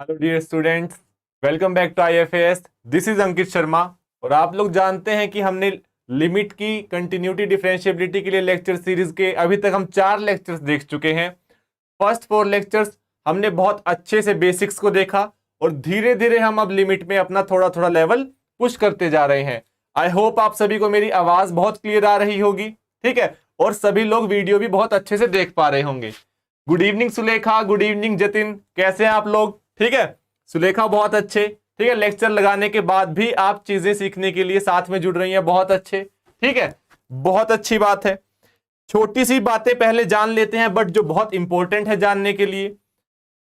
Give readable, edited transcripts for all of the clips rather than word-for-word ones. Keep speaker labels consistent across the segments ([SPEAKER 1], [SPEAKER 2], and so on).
[SPEAKER 1] Hello dear students, welcome back to IFAS। This is Ankit Sharma. और आप लोग जानते हैं कि हमने लिमिट की कंटिन्यूटी डिफरेंशिएबिलिटी के लिए लेक्चर सीरीज के अभी तक हम 4 लेक्चर्स देख चुके हैं। फर्स्ट 4 लेक्चर्स हमने बहुत अच्छे से बेसिक्स को देखा और धीरे धीरे हम अब लिमिट में अपना थोड़ा थोड़ा लेवल पुश करते जा रहे हैं। आई होप आप सभी को मेरी आवाज बहुत क्लियर आ रही होगी, ठीक है, और सभी लोग वीडियो भी बहुत अच्छे से देख पा रहे होंगे। Good evening Sulekha, good evening Jatin, कैसे हैं आप लोग? ठीक है, सुलेखा बहुत अच्छे, ठीक है। लेक्चर लगाने के बाद भी आप चीजें सीखने के लिए साथ में जुड़ रही हैं, बहुत अच्छे, ठीक है, बहुत अच्छी बात है। छोटी सी बातें पहले जान लेते हैं, बट जो बहुत इंपॉर्टेंट है जानने के लिए।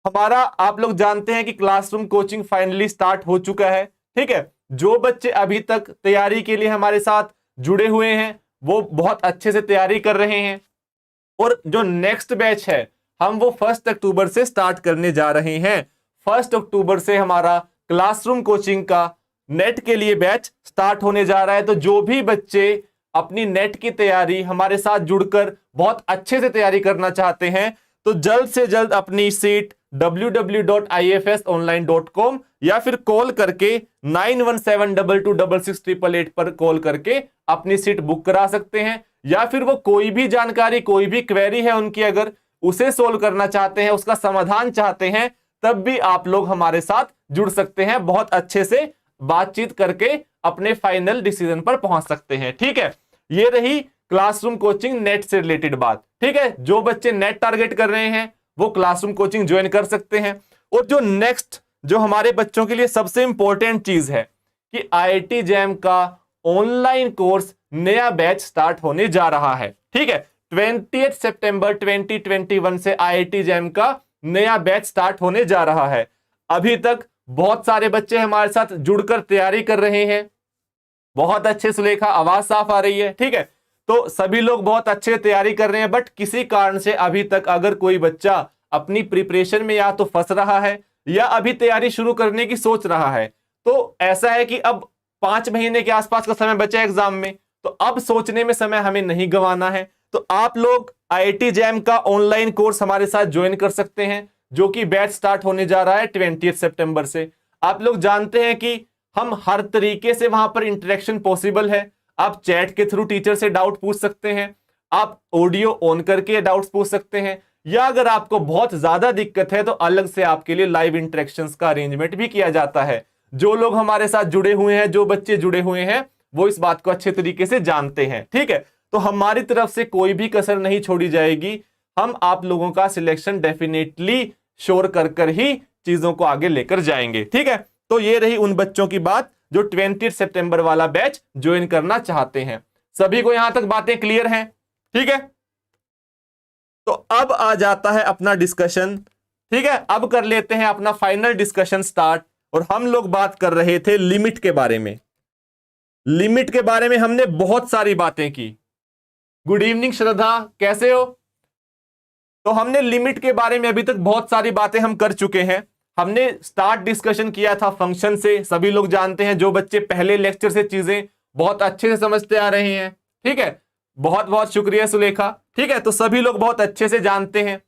[SPEAKER 1] हमारा, आप लोग जानते हैं कि क्लासरूम कोचिंग फाइनली स्टार्ट हो चुका है, ठीक है। जो बच्चे अभी तक तैयारी के लिए हमारे साथ जुड़े हुए हैं वो बहुत अच्छे से तैयारी कर रहे हैं, और जो नेक्स्ट बैच है हम वो 1 अक्टूबर से स्टार्ट करने जा रहे हैं। 1 अक्टूबर से हमारा क्लासरूम कोचिंग का नेट के लिए बैच स्टार्ट होने जा रहा है। तो जो भी बच्चे अपनी नेट की तैयारी हमारे साथ जुड़कर बहुत अच्छे से तैयारी करना चाहते हैं तो जल्द से जल्द अपनी सीट www.ifsonline.com या फिर कॉल करके 9172266888 पर कॉल करके अपनी सीट बुक करा सकते हैं। या फिर वो कोई भी जानकारी, कोई भी क्वेरी है उनकी, अगर उसे सोल्व करना चाहते हैं, उसका समाधान चाहते हैं, तब भी आप लोग हमारे साथ जुड़ सकते हैं। बहुत अच्छे से बातचीत करके अपने फाइनल डिसीजन पर पहुंच सकते हैं, ठीक है। ये रही क्लासरूम कोचिंग नेट से रिलेटेड बात, ठीक है। जो बच्चे नेट टारगेट कर रहे हैं वो क्लासरूम कोचिंग ज्वाइन कर सकते हैं। और जो नेक्स्ट, जो हमारे बच्चों के लिए सबसे इंपॉर्टेंट चीज है कि IIT जैम का ऑनलाइन कोर्स नया बैच स्टार्ट होने जा रहा है, ठीक है। 20 सितंबर 2021 से IIT जैम का नया बैच स्टार्ट होने जा रहा है। अभी तक बहुत सारे बच्चे हमारे साथ जुड़कर तैयारी कर रहे हैं। बहुत अच्छे सुलेखा, आवाज साफ आ रही है, ठीक है। तो सभी लोग बहुत अच्छे तैयारी कर रहे हैं, बट किसी कारण से अभी तक अगर कोई बच्चा अपनी प्रिपरेशन में या तो फंस रहा है या अभी तैयारी शुरू करने की सोच रहा है, तो ऐसा है कि अब 5 महीने के आसपास का समय बचा है एग्जाम में, तो अब सोचने में समय हमें नहीं गंवाना है। तो आप लोग IIT जैम का ऑनलाइन कोर्स हमारे साथ ज्वाइन कर सकते हैं, जो कि बैच स्टार्ट होने जा रहा है 20 सितंबर से। आप लोग जानते हैं कि हम हर तरीके से वहां पर इंटरेक्शन पॉसिबल है। आप चैट के थ्रू टीचर से डाउट पूछ सकते हैं, आप ऑडियो ऑन करके डाउट्स पूछ सकते हैं, या अगर आपको बहुत ज्यादा दिक्कत है तो अलग से आपके लिए लाइव इंटरेक्शंस का अरेंजमेंट भी किया जाता है। जो लोग हमारे साथ जुड़े हुए हैं, जो बच्चे जुड़े हुए हैं, वो इस बात को अच्छे तरीके से जानते हैं, ठीक है। तो हमारी तरफ से कोई भी कसर नहीं छोड़ी जाएगी। हम आप लोगों का सिलेक्शन डेफिनेटली श्योर कर ही चीजों को आगे लेकर जाएंगे, ठीक है। तो ये रही उन बच्चों की बात जो 20 सितंबर वाला बैच ज्वाइन करना चाहते हैं। सभी को यहां तक बातें क्लियर हैं, ठीक है। तो अब आ जाता है अपना डिस्कशन, ठीक है। अब कर लेते हैं अपना फाइनल डिस्कशन स्टार्ट। और हम लोग बात कर रहे थे लिमिट के बारे में। लिमिट के बारे में हमने बहुत सारी बातें की। गुड इवनिंग श्रद्धा, कैसे हो? तो हमने लिमिट के बारे में अभी तक बहुत सारी बातें हम कर चुके हैं। हमने स्टार्ट डिस्कशन किया था फंक्शन से, सभी लोग जानते हैं। जो बच्चे पहले लेक्चर से चीजें बहुत अच्छे से समझते आ रहे हैं, ठीक है, बहुत बहुत शुक्रिया सुलेखा, ठीक है। तो सभी लोग बहुत अच्छे से जानते हैं।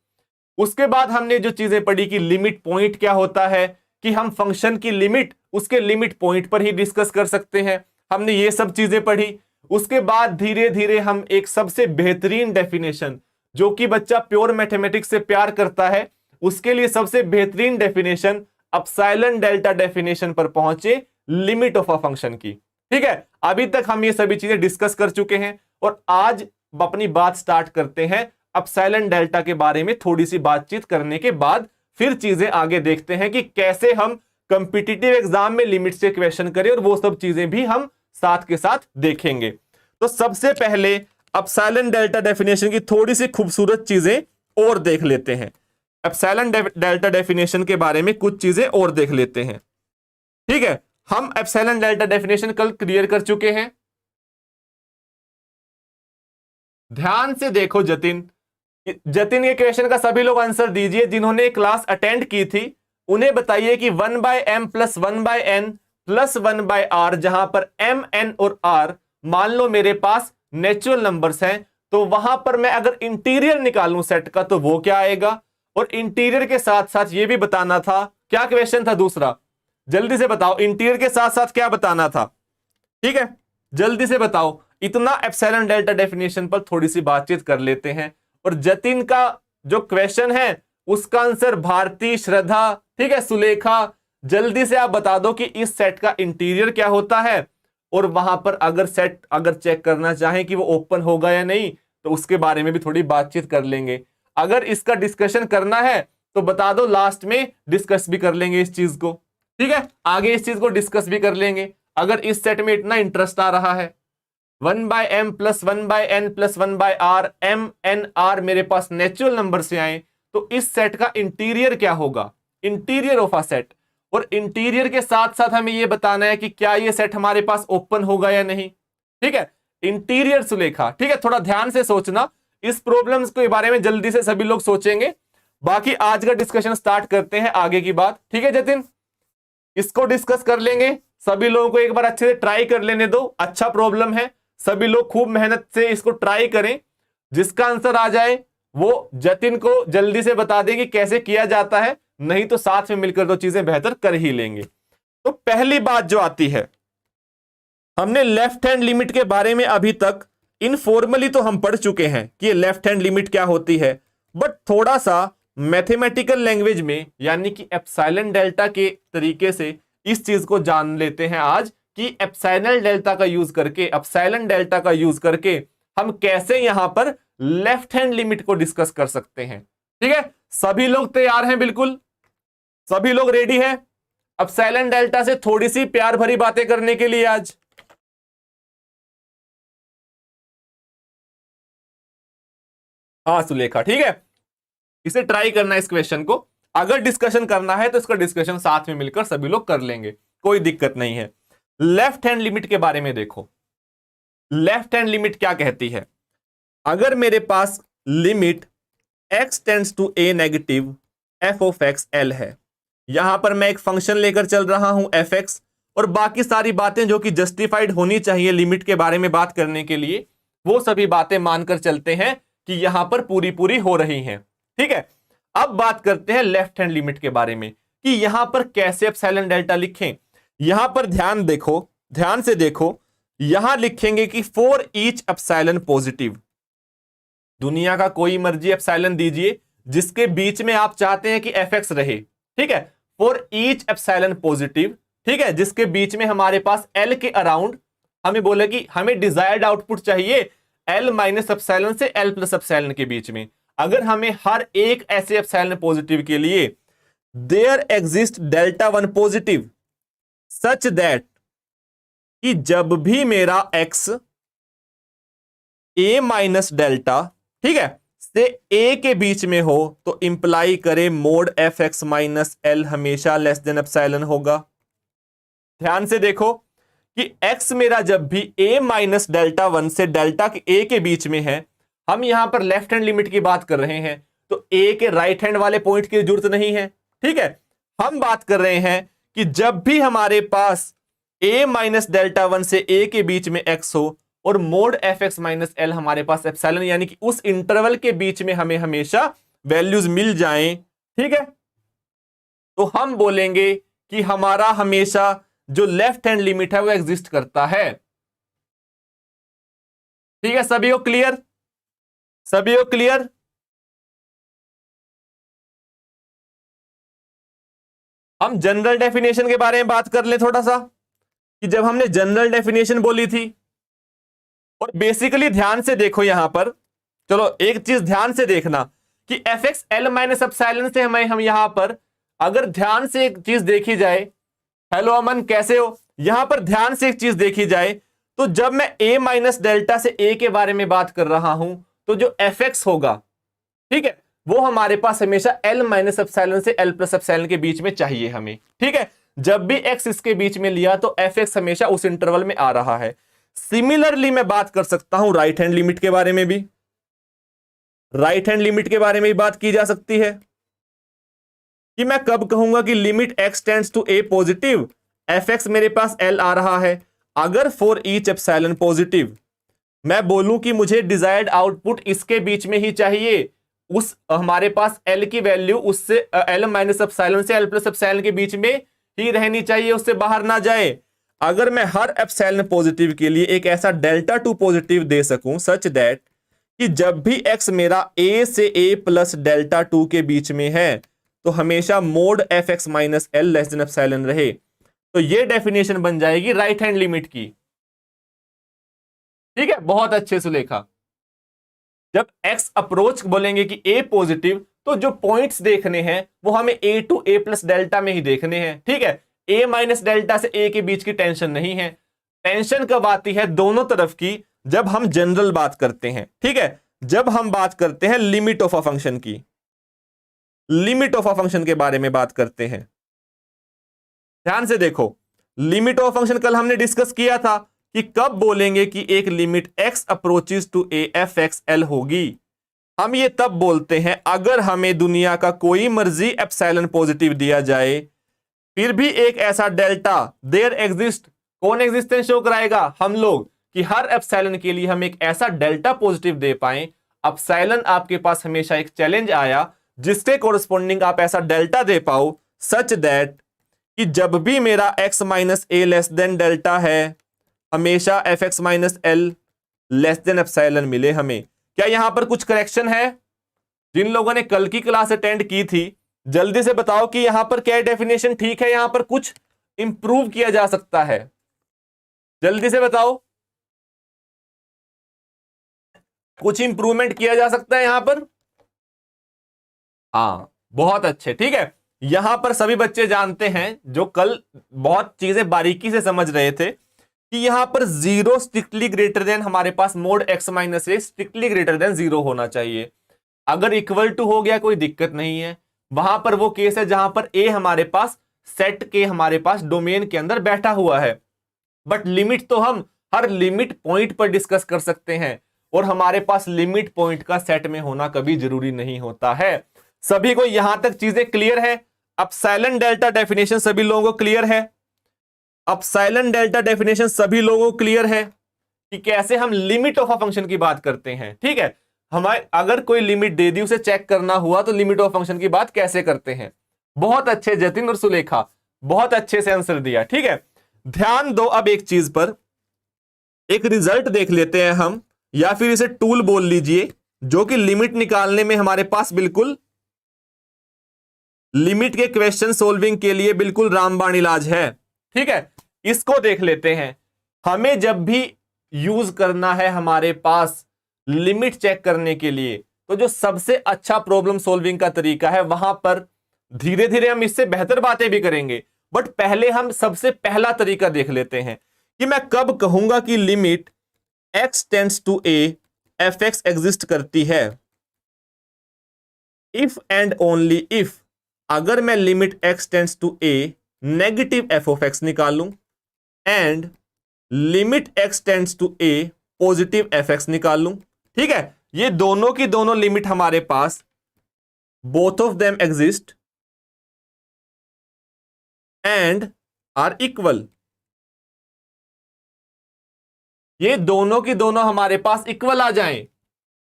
[SPEAKER 1] उसके बाद हमने जो चीजें पढ़ी कि लिमिट पॉइंट क्या होता है, कि हम फंक्शन की लिमिट उसके लिमिट पॉइंट पर ही डिस्कस कर सकते हैं, हमने ये सब चीजें पढ़ी। उसके बाद धीरे धीरे हम एक सबसे बेहतरीन डेफिनेशन, जो कि बच्चा प्योर मैथमेटिक्स से प्यार करता है, उसके लिए सबसे बेहतरीन डेफिनेशन एप्सिलॉन डेल्टा डेफिनेशन पर पहुंचे, लिमिट ऑफ अ फंक्शन की, ठीक है। अभी तक हम ये सभी चीजें डिस्कस कर चुके हैं और आज अपनी बात स्टार्ट करते हैं एप्सिलॉन डेल्टा के बारे में। थोड़ी सी बातचीत करने के बाद फिर चीजें आगे देखते हैं कि कैसे हम कॉम्पिटिटिव एग्जाम में लिमिट से क्वेश्चन करें, और वो सब चीजें भी हम साथ के साथ देखेंगे। तो सबसे पहले एप्सिलॉन डेल्टा डेफिनेशन की थोड़ी सी खूबसूरत चीजें और देख लेते हैं। एप्सिलॉन डेल्टा डेफिनेशन के बारे में कुछ चीजें और देख लेते हैं, ठीक है। हम एप्सिलॉन डेल्टा डेफिनेशन कल क्लियर कर चुके हैं। ध्यान से देखो जतिन, जतिन के क्वेश्चन का सभी लोग आंसर दीजिए। जिन्होंने क्लास अटेंड की थी उन्हें बताइए कि 1/m + 1/n + 1/r, जहां पर m, n और r मान लो मेरे पास नेचुरल नंबर्स हैं, तो वहां पर मैं अगर इंटीरियर निकालूं सेट का तो वो क्या आएगा। और इंटीरियर के साथ साथ ये भी बताना था क्या क्वेश्चन था दूसरा, जल्दी से बताओ, इंटीरियर के साथ साथ क्या बताना था, ठीक है जल्दी से बताओ। इतना एप्सिलॉन डेल्टा डेफिनेशन पर थोड़ी सी बातचीत कर लेते हैं। और जतिन का जो क्वेश्चन है उसका आंसर भारती, श्रद्धा, ठीक है सुलेखा, जल्दी से आप बता दो कि इस सेट का इंटीरियर क्या होता है, और वहां पर अगर सेट अगर चेक करना चाहें कि वो ओपन होगा या नहीं तो उसके बारे में भी थोड़ी बातचीत कर लेंगे। अगर इसका डिस्कशन करना है तो बता दो, लास्ट में डिस्कस भी कर लेंगे इस चीज को, ठीक है आगे इस चीज को डिस्कस भी कर लेंगे। अगर इस सेट में इतना इंटरेस्ट आ रहा है, 1/m + 1/n + 1/r, m n r मेरे पास नेचुरल नंबर से आए, तो इस सेट का इंटीरियर क्या होगा, इंटीरियर ऑफ अ सेट। और इंटीरियर के साथ साथ हमें यह बताना है कि क्या यह सेट हमारे पास ओपन होगा या नहीं, ठीक है इंटीरियर सुलेखा, ठीक है थोड़ा ध्यान से सोचना, इस प्रॉब्लम्स के बारे में जल्दी से सभी लोग सोचेंगे। बाकी आज का डिस्कशन स्टार्ट करते हैं आगे की बात, ठीक है जतिन, इसको डिस्कस कर लेंगे। सभी लोगों को एक बार अच्छे से ट्राई कर लेने दो, अच्छा प्रॉब्लम है, सभी लोग खूब मेहनत से इसको ट्राई करें। जिसका आंसर आ जाए वो जतिन को जल्दी से बता दें कि कैसे किया जाता है, नहीं तो साथ में मिलकर दो चीजें बेहतर कर ही लेंगे। तो पहली बात जो आती है, हमने लेफ्ट हैंड लिमिट के बारे में अभी तक इनफॉर्मली तो हम पढ़ चुके हैं कि लेफ्ट हैंड लिमिट क्या होती है, बट थोड़ा सा मैथमेटिकल लैंग्वेज में यानी कि एप्सिलॉन डेल्टा के तरीके से इस चीज को जान लेते हैं आज कि एप्सिलॉन डेल्टा का यूज करके हम कैसे यहां पर लेफ्ट हैंड लिमिट को डिस्कस कर सकते हैं। ठीक है सभी लोग तैयार हैं, बिल्कुल सभी लोग रेडी हैं एप्सिलॉन डेल्टा से थोड़ी सी प्यार भरी बातें करने के लिए आज। हाँ सुलेखा, ठीक है इसे ट्राई करना है इस क्वेश्चन को, अगर डिस्कशन करना है तो इसका डिस्कशन साथ में मिलकर सभी लोग कर लेंगे, कोई दिक्कत नहीं है। लेफ्ट हैंड लिमिट के बारे में देखो, लेफ्ट हैंड लिमिट क्या कहती है, अगर मेरे पास limit x tends to a negative f of x l है, यहां पर मैं एक फंक्शन लेकर चल रहा हूं fx, और बाकी सारी बातें जो कि जस्टिफाइड होनी चाहिए लिमिट के बारे में बात करने के लिए, वो सभी बातें मानकर चलते हैं कि यहां पर पूरी पूरी हो रही हैं। ठीक है अब बात करते हैं लेफ्ट हैंड लिमिट के बारे में कि यहां पर कैसे एप्सिलॉन डेल्टा लिखें। यहां पर ध्यान से देखो, यहां लिखेंगे कि फॉर ईच एप्सिलॉन पॉजिटिव, दुनिया का कोई मर्जी एप्सिलॉन दीजिए जिसके बीच में आप चाहते हैं कि fx रहे, ठीक है फॉर ईच एप्सिलॉन पॉजिटिव, ठीक है जिसके बीच में हमारे पास l के अराउंड हमें बोले कि हमें डिजायर्ड आउटपुट चाहिए l माइनस एप्सिलॉन से l प्लस एप्सिलॉन के बीच में। अगर हमें हर एक ऐसे एप्सिलॉन पॉजिटिव के लिए there exist delta 1 positive such that कि जब भी मेरा x a माइनस डेल्टा, ठीक है से a के बीच में हो तो इंप्लाई करे मोड fx माइनस l हमेशा लेस देन एप्सिलॉन होगा। ध्यान से देखो कि x मेरा जब भी a माइनस डेल्टा 1 से डेल्टा के a के बीच में है, हम यहां पर लेफ्ट हैंड लिमिट की बात कर रहे हैं तो a के राइट हैंड वाले पॉइंट की जरूरत नहीं है। ठीक है हम बात कर रहे हैं कि जब भी हमारे पास a माइनस डेल्टा 1 से a के बीच में x हो और मोड fx माइनस l हमारे पास एप्सिलॉन यानी कि उस इंटरवल के बीच में हमें हमेशा वैल्यूज मिल जाएं, ठीक है तो हम बोलेंगे कि हमारा हमेशा जो लेफ्ट हैंड लिमिट है वो एग्जिस्ट करता है। ठीक है सभी को क्लियर, सभी को क्लियर। हम जनरल डेफिनेशन के बारे में बात कर ले थोड़ा सा कि जब हमने जनरल डेफिनेशन बोली थी, और बेसिकली ध्यान से देखो यहां पर, चलो एक चीज ध्यान से देखना कि fx l माइनस एप्सिलॉन से हम यहां पर अगर ध्यान से एक चीज देखी जाए, हेलो अमन कैसे हो, यहां पर ध्यान से एक चीज देखी जाए तो जब मैं a माइनस डेल्टा से a के बारे में बात कर रहा हूं तो जो fx होगा, ठीक है वो हमारे पास हमेशा l माइनस एप्सिलॉन से l प्लस एप्सिलॉन के बीच में चाहिए हमें। ठीक है जब भी x इसके बीच में लिया तो fx हमेशा उस इंटरवल में आ रहा है। सिमिलरली मैं बात कर सकता हूं राइट हैंड लिमिट के बारे में भी, राइट हैंड लिमिट के बारे में भी बात की जा सकती है कि मैं कब कहूंगा कि limit x tends to a positive, fx मेरे पास l आ रहा है, अगर फॉर ईच एप्सिलॉन पॉजिटिव मैं बोलूं कि मुझे डिजायर्ड आउटपुट इसके बीच में ही चाहिए उस हमारे पास एल की वैल्यू उससे एल माइनस एप्सिलॉन से एल प्लस एप्सिलॉन के बीच में ही रहनी चाहिए, उससे बाहर ना जाए। अगर मैं हर एप्सिलॉन पॉजिटिव के लिए एक ऐसा डेल्टा टू पॉजिटिव दे सकूं सच दैट कि जब भी एक्स मेरा ए से ए प्लस डेल्टा टू के बीच में है तो हमेशा mode F x minus L less than epsilon रहे, तो ये डेफिनेशन बन जाएगी राइट हैंड लिमिट की। ठीक है, बहुत अच्छे से लिखा। जब x अप्रोच बोलेंगे कि a पॉजिटिव, तो जो पॉइंट्स देखने हैं वो हमें a to a plus delta में ही देखने हैं। ठीक है, a माइनस डेल्टा से a के बीच की टेंशन नहीं है। टेंशन कब आती है? दोनों तरफ की, जब हम जनरल बात करते हैं। ठीक है, जब हम बात करते हैं लिमिट ऑफ अ फंक्शन की, लिमिट ऑफ अ फंक्शन के बारे में बात करते हैं। ध्यान से देखो, लिमिट ऑफ फंक्शन कल हमने डिस्कस किया था कि कब बोलेंगे कि एक limit x approaches to a f x l होगी। हम ये तब बोलते हैं अगर हमें दुनिया का कोई मर्जी एप्सिलॉन पॉजिटिव दिया जाए, फिर भी एक ऐसा डेल्टा देयर एग्जिस्ट। कौन एग्जिस्टेंस शो कराएगा? हम लोग, कि हर एप्सिलॉन के लिए हम एक ऐसा डेल्टा पॉजिटिव दे पाए। एप्सिलॉन आपके पास हमेशा एक चैलेंज आया जिसके कोरस्पॉन्डिंग आप ऐसा डेल्टा दे पाओ सच दैट कि जब भी मेरा x माइनस ए लेस देन डेल्टा है, हमेशा F x minus L less than epsilon मिले हमें। क्या यहां पर कुछ करेक्शन है? जिन लोगों ने कल की क्लास अटेंड की थी, जल्दी से बताओ कि यहां पर क्या डेफिनेशन ठीक है, यहां पर कुछ इंप्रूव किया जा सकता है? जल्दी से बताओ, कुछ इंप्रूवमेंट किया जा सकता है यहां पर? हाँ, बहुत अच्छे। ठीक है, यहां पर सभी बच्चे जानते हैं जो कल बहुत चीजें बारीकी से समझ रहे थे कि यहां पर जीरो स्ट्रिक्टली ग्रेटर देन हमारे पास मोड एक्स माइनस ए स्ट्रिक्टली ग्रेटर देन जीरो होना चाहिए। अगर इक्वल टू हो गया कोई दिक्कत नहीं है, वहां पर वो केस है जहां पर ए हमारे पास सेट के हमारे पास डोमेन के अंदर बैठा हुआ है। बट लिमिट तो हम हर लिमिट पॉइंट पर डिस्कस कर सकते हैं, और हमारे पास लिमिट पॉइंट का सेट में होना कभी जरूरी नहीं होता है। सभी को यहां तक चीजें क्लियर है? एप्सिलॉन डेल्टा डेफिनेशन सभी लोगों को क्लियर है? एप्सिलॉन डेल्टा डेफिनेशन सभी लोगों को क्लियर है कि कैसे हम लिमिट ऑफ अ फंक्शन की बात करते हैं? ठीक है, हमारे अगर कोई लिमिट दे दी उसे चेक करना हुआ तो लिमिट ऑफ फंक्शन की बात कैसे करते हैं? बहुत अच्छे जतिन और सुलेखा, बहुत अच्छे से आंसर दिया। ठीक है, ध्यान दो अब एक चीज पर, एक रिजल्ट देख लेते हैं हम, या फिर इसे टूल बोल लीजिए, जो कि लिमिट निकालने में हमारे पास बिल्कुल लिमिट के क्वेश्चन सोल्विंग के लिए बिल्कुल रामबाण इलाज है। ठीक है, इसको देख लेते हैं। हमें जब भी यूज करना है हमारे पास लिमिट चेक करने के लिए, तो जो सबसे अच्छा प्रॉब्लम सोल्विंग का तरीका है, वहां पर धीरे धीरे हम इससे बेहतर बातें भी करेंगे, बट पहले हम सबसे पहला तरीका देख लेते हैं कि मैं कब कहूंगा कि limit x tends to a F X exist करती है। इफ एंड ओनली इफ, अगर मैं limit x tends to a negative F of X निकालूं and limit x tends to a positive F X निकालूं। ठीक है, ये दोनों की दोनों लिमिट हमारे पास both of them exist and are equal. ये दोनों की दोनों हमारे पास इक्वल आ जाएं।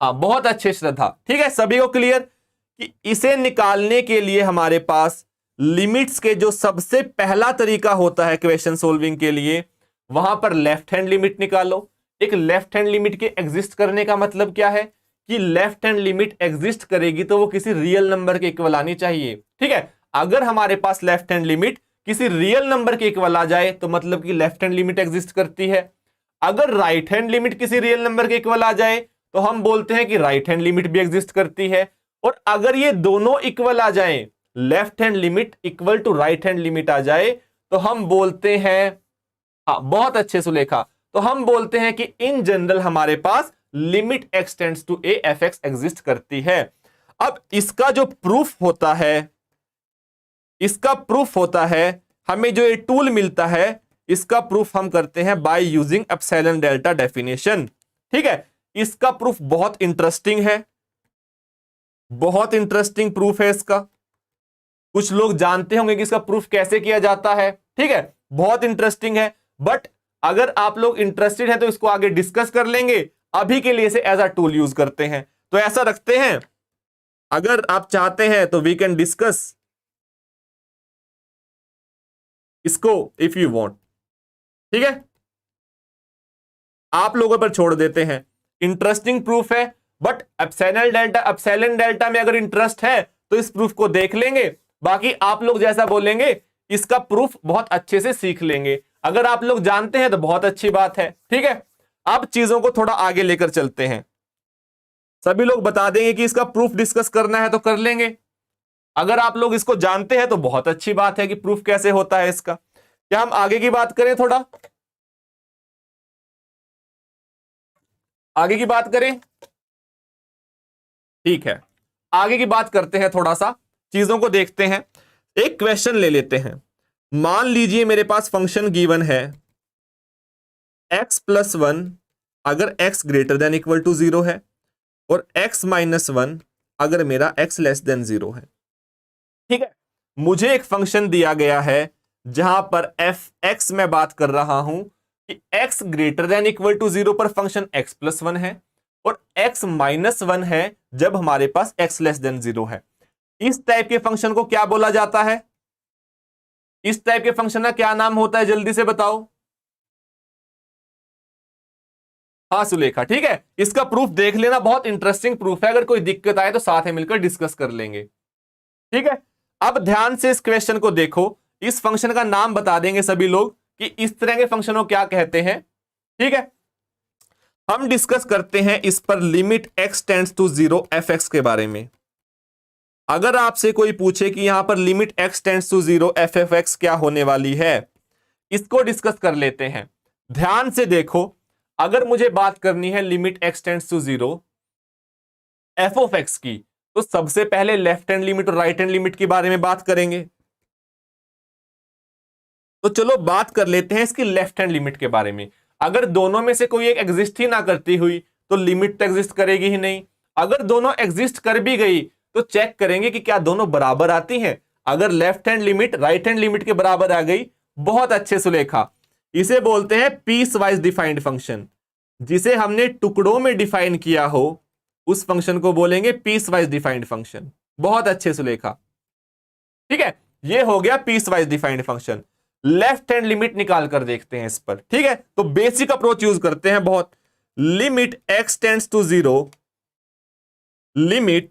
[SPEAKER 1] बहुत अच्छे श्रद्धा। ठीक है, सभी को क्लियर कि इसे निकालने के लिए हमारे पास लिमिट्स के जो सबसे पहला तरीका होता है क्वेश्चन सोल्विंग के लिए, वहां पर लेफ्ट हैंड लिमिट निकालो। एक लेफ्ट हैंड लिमिट के एग्जिस्ट करने का मतलब क्या है कि लेफ्ट हैंड लिमिट एग्जिस्ट करेगी तो वो किसी रियल नंबर के इक्वल आनी चाहिए। ठीक है, अगर हमारे पास लेफ्ट हैंड लिमिट किसी रियल नंबर के इक्वल आ जाए तो मतलब कि लेफ्ट हैंड लिमिट एग्जिस्ट करती है। अगर राइट हैंड लिमिट किसी रियल नंबर के इक्वल आ जाए तो हम बोलते हैं कि राइट हैंड लिमिट भी एग्जिस्ट करती है। और अगर ये दोनों इक्वल आ जाएं, left hand limit equal to right hand limit आ जाए, तो हम बोलते हैं, बहुत अच्छे सुलेखा, तो हम बोलते हैं कि इन जनरल हमारे पास limit x tends to a F X exist करती है। अब इसका जो प्रूफ होता है, इसका प्रूफ होता है, हमें जो ये टूल मिलता है, इसका प्रूफ हम करते हैं by using epsilon delta definition. ठीक है, इसका प्रूफ बहुत इंटरेस्टिंग है, बहुत इंटरेस्टिंग प्रूफ है इसका। कुछ लोग जानते होंगे कि इसका प्रूफ कैसे किया जाता है। ठीक है, बहुत इंटरेस्टिंग है, बट अगर आप लोग इंटरेस्टेड हैं तो इसको आगे डिस्कस कर लेंगे। अभी के लिए इसे एज अ टूल यूज करते हैं। तो ऐसा रखते हैं अगर आप चाहते हैं तो वी कैन डिस्कस इसको इफ यू वांट, ठीक है, आप लोगों पर छोड़ देते हैं। इंटरेस्टिंग प्रूफ है, बट एप्सिलॉन डेल्टा में अगर इंटरेस्ट है तो इस प्रूफ को देख लेंगे, बाकी आप लोग जैसा बोलेंगे इसका प्रूफ बहुत अच्छे से सीख लेंगे। अगर आप लोग जानते हैं तो बहुत अच्छी बात है, ठीक है। अब चीजों को थोड़ा आगे लेकर चलते हैं। सभी लोग बता देंगे कि इसका प्रूफ डिस्कस करना है तो कर लेंगे। अगर आप लोग इसको जानते हैं तो बहुत अच्छी बात है कि प्रूफ कैसे होता है इसका। क्या हम आगे की बात करें, थोड़ा आगे की बात करें? ठीक है, आगे की बात करते हैं, थोड़ा सा चीजों को देखते हैं। एक क्वेश्चन ले लेते हैं। मान लीजिए मेरे पास फंक्शन गिवन है x+1 अगर x greater than equal to 0 है, और x-1 अगर मेरा x लेस देन 0 है, ठीक है। मुझे एक फंक्शन दिया गया है जहां पर f(x) मैं बात कर रहा हूं कि x greater than equal to 0 पर फंक्शन x+1 है, और x-1 है जब हमारे पास x लेस देन 0 है। इस टाइप के फंक्शन को क्या बोला जाता है? इस टाइप के फंक्शन का क्या नाम होता है, जल्दी से बताओ। हाँ सुलेखा, ठीक है। इसका प्रूफ देख लेना, बहुत इंटरेस्टिंग प्रूफ है। अगर कोई दिक्कत आए तो साथ में मिलकर डिस्कस कर लेंगे, ठीक है। अब ध्यान से इस क्वेश्चन को देखो। इस फंक्शन का नाम बता देंगे सभी लोग कि इस तरह के फंक्शन को क्या कहते हैं, ठीक है। हम डिस्कस करते हैं इस पर limit x tends to 0 f(x) के बारे में। अगर आपसे कोई पूछे कि यहां पर limit x tends to 0 f(x) क्या होने वाली है, इसको डिस्कस कर लेते हैं। ध्यान से देखो, अगर मुझे बात करनी है limit x tends to 0 f(x) की, तो सबसे पहले लेफ्ट हैंड लिमिट और राइट हैंड लिमिट के बारे में बात करेंगे। तो चलो बात कर लेते हैं इसकी लेफ्ट हैंड लिमिट के बारे में। अगर दोनों में से कोई एक एग्जिस्ट ही ना करती हुई तो लिमिट तो एग्जिस्ट करेगी ही नहीं। अगर दोनों एग्जिस्ट कर भी गई तो चेक करेंगे कि क्या दोनों बराबर आती हैं। अगर left hand limit right hand limit के बराबर आ गई, बहुत अच्छे सुलेखा, इसे बोलते हैं पीस वाइज डिफाइंड फंक्शन। जिसे हमने टुकड़ों में डिफाइन किया हो उस फंक्शन को बोलेंगे पीस वाइज डिफाइंड फंक्शन। बहुत अच्छे सुलेखा, ठीक है। ये हो गया piecewise defined function. Left hand limit निकाल कर देखते हैं इस पर, ठीक है। तो बेसिक अप्रोच यूज करते हैं बहुत। Limit x tends to 0, limit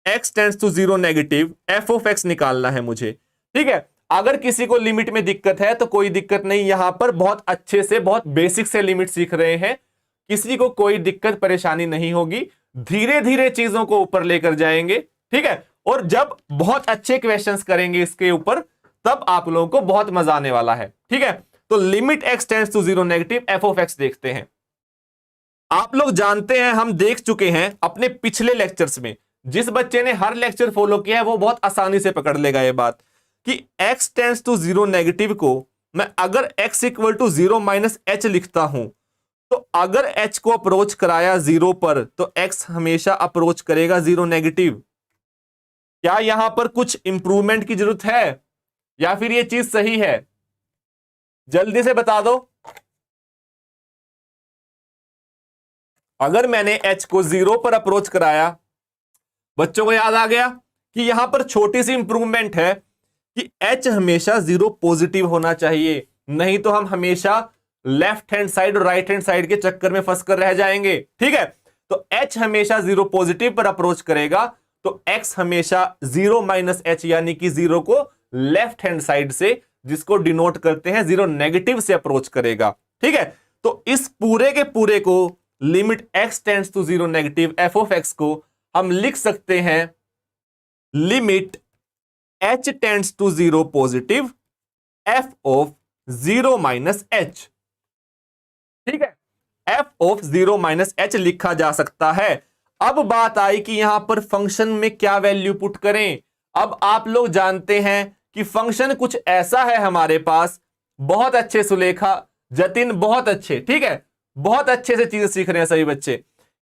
[SPEAKER 1] x tends to 0 negative f(x) निकालना है मुझे, ठीक है। अगर किसी को लिमिट में दिक्कत है तो कोई दिक्कत नहीं, यहां पर बहुत अच्छे से बहुत बेसिक से लिमिट सीख रहे हैं, किसी को कोई दिक्कत परेशानी नहीं होगी। धीरे धीरे चीजों को ऊपर लेकर जाएंगे, ठीक है। और जब बहुत अच्छे क्वेश्चंस करेंगे इसके ऊपर, तब आप लोगों को बहुत मजा आने वाला है, ठीक है। तो limit x tends to 0 negative f(x) देखते हैं। आप लोग जानते हैं, हम देख चुके हैं अपने पिछले लेक्चर्स में। जिस बच्चे ने हर लेक्चर फॉलो किया है वो बहुत आसानी से पकड़ लेगा ये बात कि x टेंड्स टू 0 नेगेटिव को मैं अगर x equal to 0 minus h लिखता हूं, तो अगर h को अप्रोच कराया 0 पर तो x हमेशा अप्रोच करेगा 0 नेगेटिव। क्या यहां पर कुछ इंप्रूवमेंट की जरूरत है या फिर ये चीज सही है? जल्दी से बता दो। अगर मैंने h को 0 पर अप्रोच कराया, बच्चों को याद आ गया कि यहां पर छोटी सी इंप्रूवमेंट है कि h हमेशा 0 पॉजिटिव होना चाहिए, नहीं तो हम हमेशा लेफ्ट हैंड साइड और राइट हैंड साइड के चक्कर में फंस कर रह जाएंगे, ठीक है। तो h हमेशा 0 पॉजिटिव पर अप्रोच करेगा, तो x हमेशा 0 माइनस h यानी कि 0 को लेफ्ट हैंड साइड से, जिसको डिनोट करते हैं 0 नेगेटिव से अप्रोच करेगा, ठीक है। तो इस पूरे के पूरे को limit x tends to 0 negative f(x) को हम लिख सकते हैं limit h tends to 0 positive f(0 minus h), ठीक है। f(0 माइनस h) लिखा जा सकता है। अब बात आई कि यहां पर फंक्शन में क्या वैल्यू पुट करें। अब आप लोग जानते हैं कि फंक्शन कुछ ऐसा है हमारे पास। बहुत अच्छे सुलेखा, जतिन बहुत अच्छे, ठीक है। बहुत अच्छे से चीजें सीख रहे हैं सभी बच्चे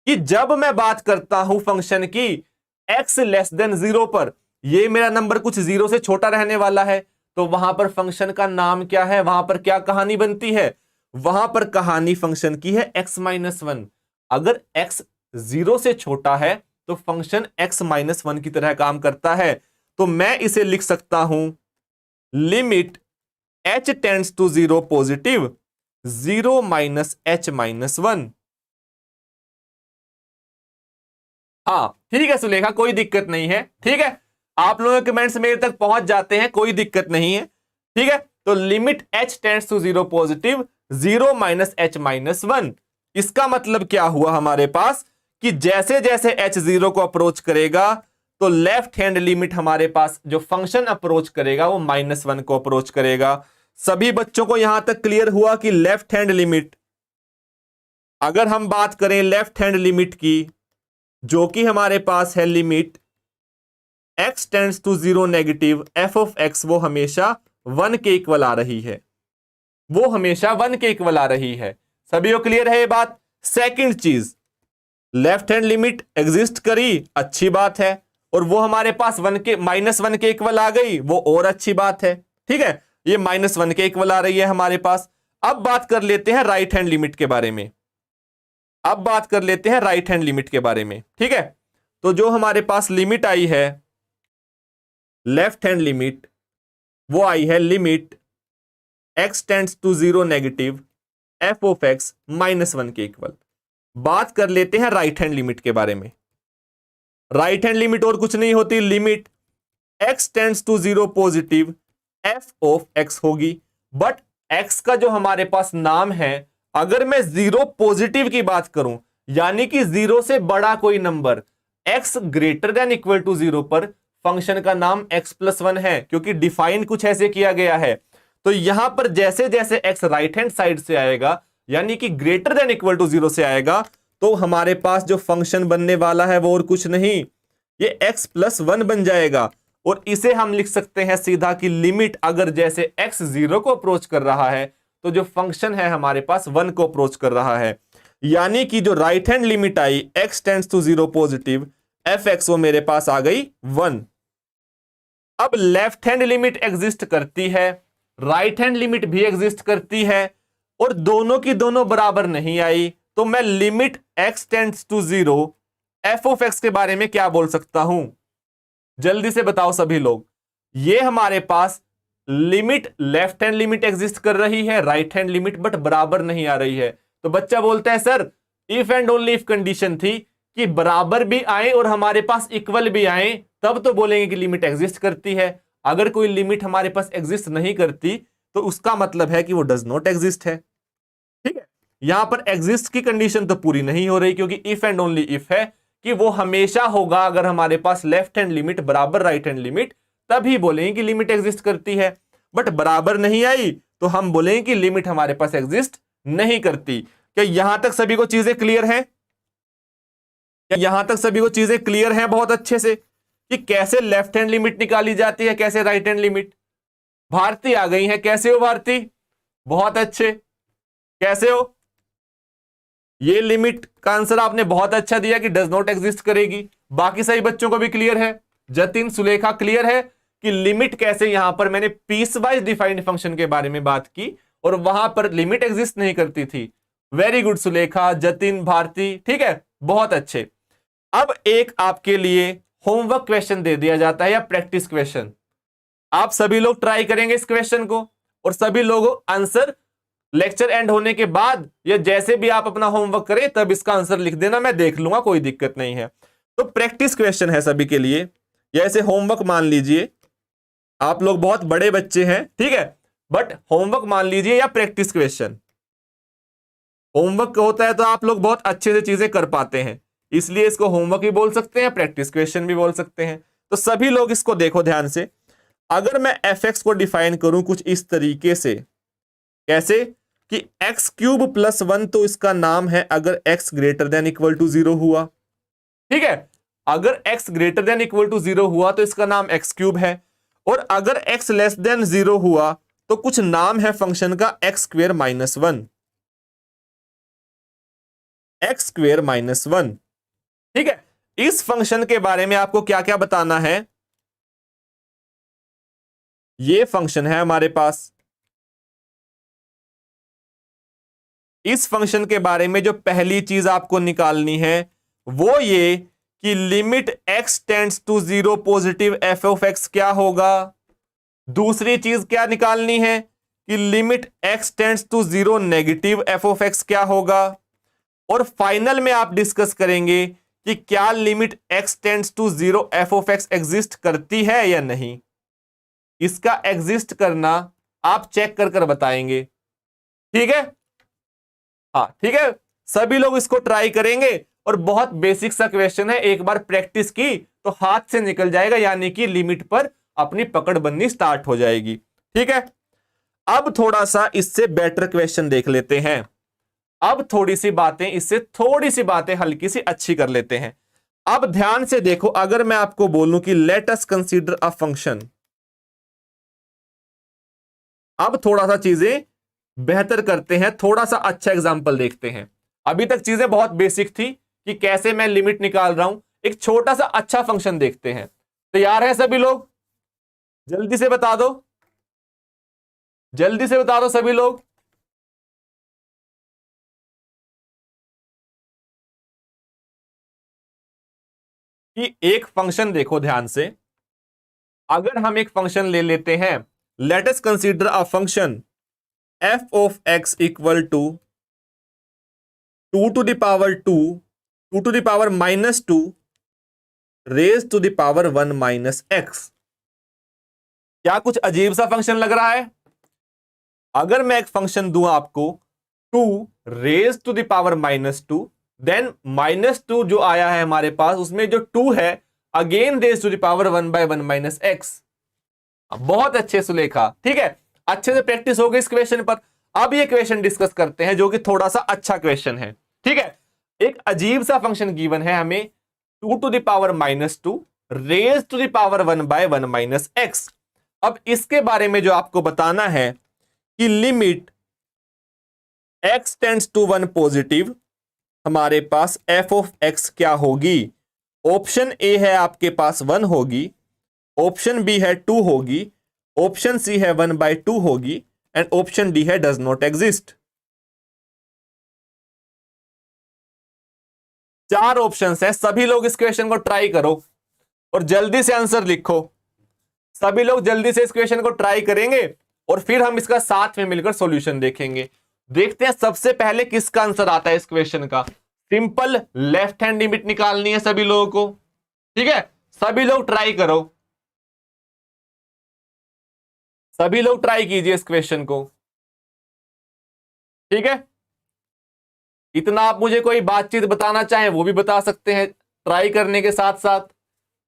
[SPEAKER 1] कि जब मैं बात करता हूं फंक्शन की x लेस देन 0 पर, ये मेरा नंबर कुछ 0 से छोटा रहने वाला है, तो वहां पर फंक्शन का नाम क्या है, वहां पर क्या कहानी बनती है? वहां पर कहानी फंक्शन की है x-1। अगर x 0 से छोटा है तो फंक्शन x माइनस 1 की तरह काम करता है। तो मैं इसे लिख सकता हूं limit h tends to 0 positive 0 minus h minus 1। हाँ ठीक है सुलेखा, कोई दिक्कत नहीं है। ठीक है, आप लोगों के कमेंट्स मेरे तक पहुंच जाते हैं, कोई दिक्कत नहीं है। ठीक है, तो limit h tends to 0 positive 0 minus h minus 1। इसका मतलब क्या हुआ हमारे पास कि जैसे जैसे h 0 को अप्रोच करेगा तो लेफ्ट हैंड लिमिट हमारे पास जो फंक्शन अप्रोच करेगा वो -1 को अप्रोच करेगा। सभी बच्चों को यहां तक क्लियर हुआ कि लेफ्ट हैंड लिमिट, अगर हम बात करें लेफ्ट हैंड लिमिट की, जो कि हमारे पास है limit x tends to 0 negative f of x, वो हमेशा 1 के इक्वल आ रही है, वो हमेशा 1 के इक्वल आ रही है। सभी को क्लियर है ये बात। सेकंड चीज, लेफ्ट हैंड लिमिट एग्जिस्ट करी, अच्छी बात है, और वो हमारे पास -1 के इक्वल आ गई, वो और अच्छी बात है। ठीक है, ये -1 के इक्वल आ रही है हमारे पास। अब बात कर लेते हैं राइट हैंड लिमिट के बारे में। अब बात कर लेते हैं राइट हैंड लिमिट के बारे में। ठीक है, तो जो हमारे पास लिमिट आई है लेफ्ट हैंड लिमिट, वो आई है limit x tends to 0 negative f of x -1 के इक्वल। बात कर लेते हैं राइट हैंड लिमिट के बारे में। राइट हैंड लिमिट और कुछ नहीं होती, limit x tends to 0 positive f of x होगी। बट x का जो हमारे पास नाम है, अगर मैं 0 पॉजिटिव की बात करूं, यानी कि 0 से बड़ा कोई number, x greater than equal to 0 पर फंक्शन का नाम x प्लस 1 है, क्योंकि डिफाइन कुछ ऐसे किया गया है। तो यहां पर जैसे जैसे x राइट हैंड साइड से आएगा, यानी कि ग्रेटर देन इक्वल टू 0 से आएगा, तो हमारे पास जो फंक्शन बनने वाला है वो और कुछ नहीं, ये x प्लस 1 बन जाएगा। और इसे हम लिख सकते हैं सीधा कि लिमिट अगर जैसे x 0 को अप्रोच कर रहा है, तो जो फंक्शन है हमारे पास 1 को अप्रोच कर रहा है। यानी कि जो राइट हैंड लिमिट आई x tends to 0 positive f(x), वो मेरे पास आ गई 1। अब लेफ्ट हैंड लिमिट एग्जिस्ट करती है, राइट हैंड लिमिट भी एग्जिस्ट करती है, और दोनों की दोनों बराबर नहीं आई। तो मैं limit x tends to 0 f of x के बारे में क्या बोल सकता हूं, जल्दी से बताओ सभी लोग। ये हमारे पास limit left hand limit exist कर रही है, राइट हैंड लिमिट बट बराबर नहीं आ रही है। तो बच्चा बोलता है sir if and only if condition थी कि बराबर भी आए और हमारे पास इक्वल भी आए, तब तो बोलेंगे कि लिमिट एग्जिस्ट करती है। अगर कोई लिमिट हमारे पास एग्जिस्ट नहीं करती तो उसका मतलब है कि वो डज नॉट एग्जिस्ट है। ठीक है, यहां पर एग्जिस्ट की कंडीशन तो पूरी नहीं हो रही, क्योंकि इफ एंड ओनली इफ है कि वो हमेशा होगा अगर हमारे पास लेफ्ट हैंड लिमिट बराबर राइट हैंड लिमिट, तभी बोलेंगे कि लिमिट एग्जिस्ट करती है। बट बराबर नहीं आई तो हम बोलेंगे कि लिमिट हमारे पास एग्जिस्ट नहीं करती। क्या यहां तक सभी को चीजें क्लियर हैं? क्या यहां तक सभी को चीजें क्लियर हैं बहुत अच्छे से कि कैसे लेफ्ट हैंड लिमिट निकाली जाती है, कैसे राइट हैंड लिमिट? भारती आ गई है, कैसे हो भारती? बहुत अच्छे, कैसे हो? ये लिमिट का आंसर आपने बहुत अच्छा दिया कि डज नॉट एग्जिस्ट करेगी। बाकी सभी बच्चों को भी क्लियर है? जतिन, सुलेखा क्लियर है कि लिमिट कैसे? यहां पर मैंने पीस वाइज डिफाइंड फंक्शन के बारे में बात की और वहां पर लिमिट एग्जिस्ट नहीं करती थी। वेरी गुड सुलेखा, जतिन, भारती, ठीक है, बहुत अच्छे। अब एक आपके लिए होमवर्क क्वेश्चन दे दिया जाता है या प्रैक्टिस क्वेश्चन। आप सभी लोग ट्राई करेंगे इस क्वेश्चन को और सभी लोग आंसर लेक्चर एंड होने के बाद या जैसे भी आप अपना होमवर्क करें तब इसका आंसर लिख देना, मैं देख लूंगा, कोई दिक्कत नहीं है। तो प्रैक्टिस क्वेश्चन है सभी के लिए, या ऐसे होमवर्क मान लीजिए। आप लोग बहुत बड़े बच्चे हैं, ठीक है, बट होमवर्क मान लीजिए या प्रैक्टिस क्वेश्चन। होमवर्क होता है तो आप लोग बहुत अच्छे से चीजें कर पाते हैं, इसलिए इसको होमवर्क भी बोल सकते हैं, प्रैक्टिस क्वेश्चन भी बोल सकते हैं। तो सभी लोग इसको देखो ध्यान से। अगर मैं f(x) को डिफाइन करूं कुछ इस तरीके से, कैसे कि x³ + 1, तो इसका नाम है अगर x greater than equal to 0 हुआ, ठीक है, अगर x greater than equal to 0 हुआ तो इसका नाम x³ है, और अगर x लेस देन 0 हुआ तो कुछ नाम है फंक्शन का x² - 1, x² - 1, ठीक है। इस फंक्शन के बारे में आपको क्या क्या बताना है? ये फंक्शन है हमारे पास, इस फंक्शन के बारे में जो पहली चीज आपको निकालनी है वो ये कि limit x tends to 0 positive f of x क्या होगा। दूसरी चीज क्या निकालनी है कि limit x tends to 0 negative F of x क्या होगा। और फाइनल में आप डिस्कस करेंगे कि क्या limit x tends to 0 f of x exist करती है या नहीं। इसका एग्जिस्ट करना आप चेक कर कर बताएंगे, ठीक है। हाँ ठीक है, सभी लोग इसको ट्राई करेंगे और बहुत बेसिक सा क्वेश्चन है, एक बार प्रैक्टिस की तो हाथ से निकल जाएगा, यानी कि लिमिट पर अपनी पकड़ बननी स्टार्ट हो जाएगी, ठीक है। अब थोड़ा सा इससे बेटर क्वेश्चन देख लेते हैं। अब थोड़ी सी बातें हल्की सी अच्छी कर लेते हैं। अब ध्यान से देखो, अगर मैं आपको बोलूं कि late us consider a function, अब थोड़ा सा चीजें बेहतर करते हैं, थोड़ा सा अच्छा एग्जांपल देखते हैं। अभी तक चीजें बहुत बेसिक थी कि कैसे मैं लिमिट निकाल रहा हूं, एक छोटा सा अच्छा फंक्शन देखते हैं। तैयार है सभी लोग? जल्दी से बता दो, जल्दी से बता दो सभी लोग। कि एक फंक्शन देखो ध्यान से, अगर हम एक फंक्शन ले लेते हैं, let us consider a function f of x equal to 2 to the power 2, 2 to the power minus 2 raise to the power 1 minus x. क्या कुछ अजीब सा फंक्शन लग रहा है? अगर मैं एक फंक्शन दूं आपको 2 raise to the power minus 2, then minus 2 जो आया है हमारे पास, उसमें जो 2 है again raise to the power 1 by 1 minus x. बहुत अच्छे सुलेखा, ठीक है, अच्छे से प्रैक्टिस हो गई इस क्वेश्चन पर। अब ये क्वेश्चन डिस्कस करते हैं जो कि थोड़ा सा अच्छा क्वेश्चन है, ठीक है। एक अजीब सा फंक्शन गिवन है हमें 2 to the power minus 2 raise to the power 1 by 1 minus x. अब इसके बारे में जो आपको बताना है कि limit x tends to 1 positive, हमारे पास f ऑफ x क्या होगी। ऑप्शन ए है आपके पास 1 होगी, ऑप्शन बी है 2 होगी, ऑप्शन सी है 1 बाय 2 होगी, एंड ऑप्शन डी है डज नॉट एग्जिस्ट। 4 ऑप्शंस हैं। सभी लोग इस क्वेश्चन को ट्राई करो और जल्दी से आंसर लिखो। सभी लोग जल्दी से इस क्वेश्चन को ट्राई करेंगे और फिर हम इसका साथ में मिलकर सॉल्यूशन देखेंगे। देखते हैं सबसे पहले किसका आंसर आता है इस क्वेश्चन का। सिंपल लेफ्ट हैंड लिमिट निकालनी है सभी लोगों को, ठीक है। सभी लोग ट्राई करो, सभी लोग ट्राई कीजिए इस क्वेश्चन को, ठीक है। इतना आप मुझे कोई बातचीत बताना चाहें वो भी बता सकते हैं ट्राई करने के साथ साथ।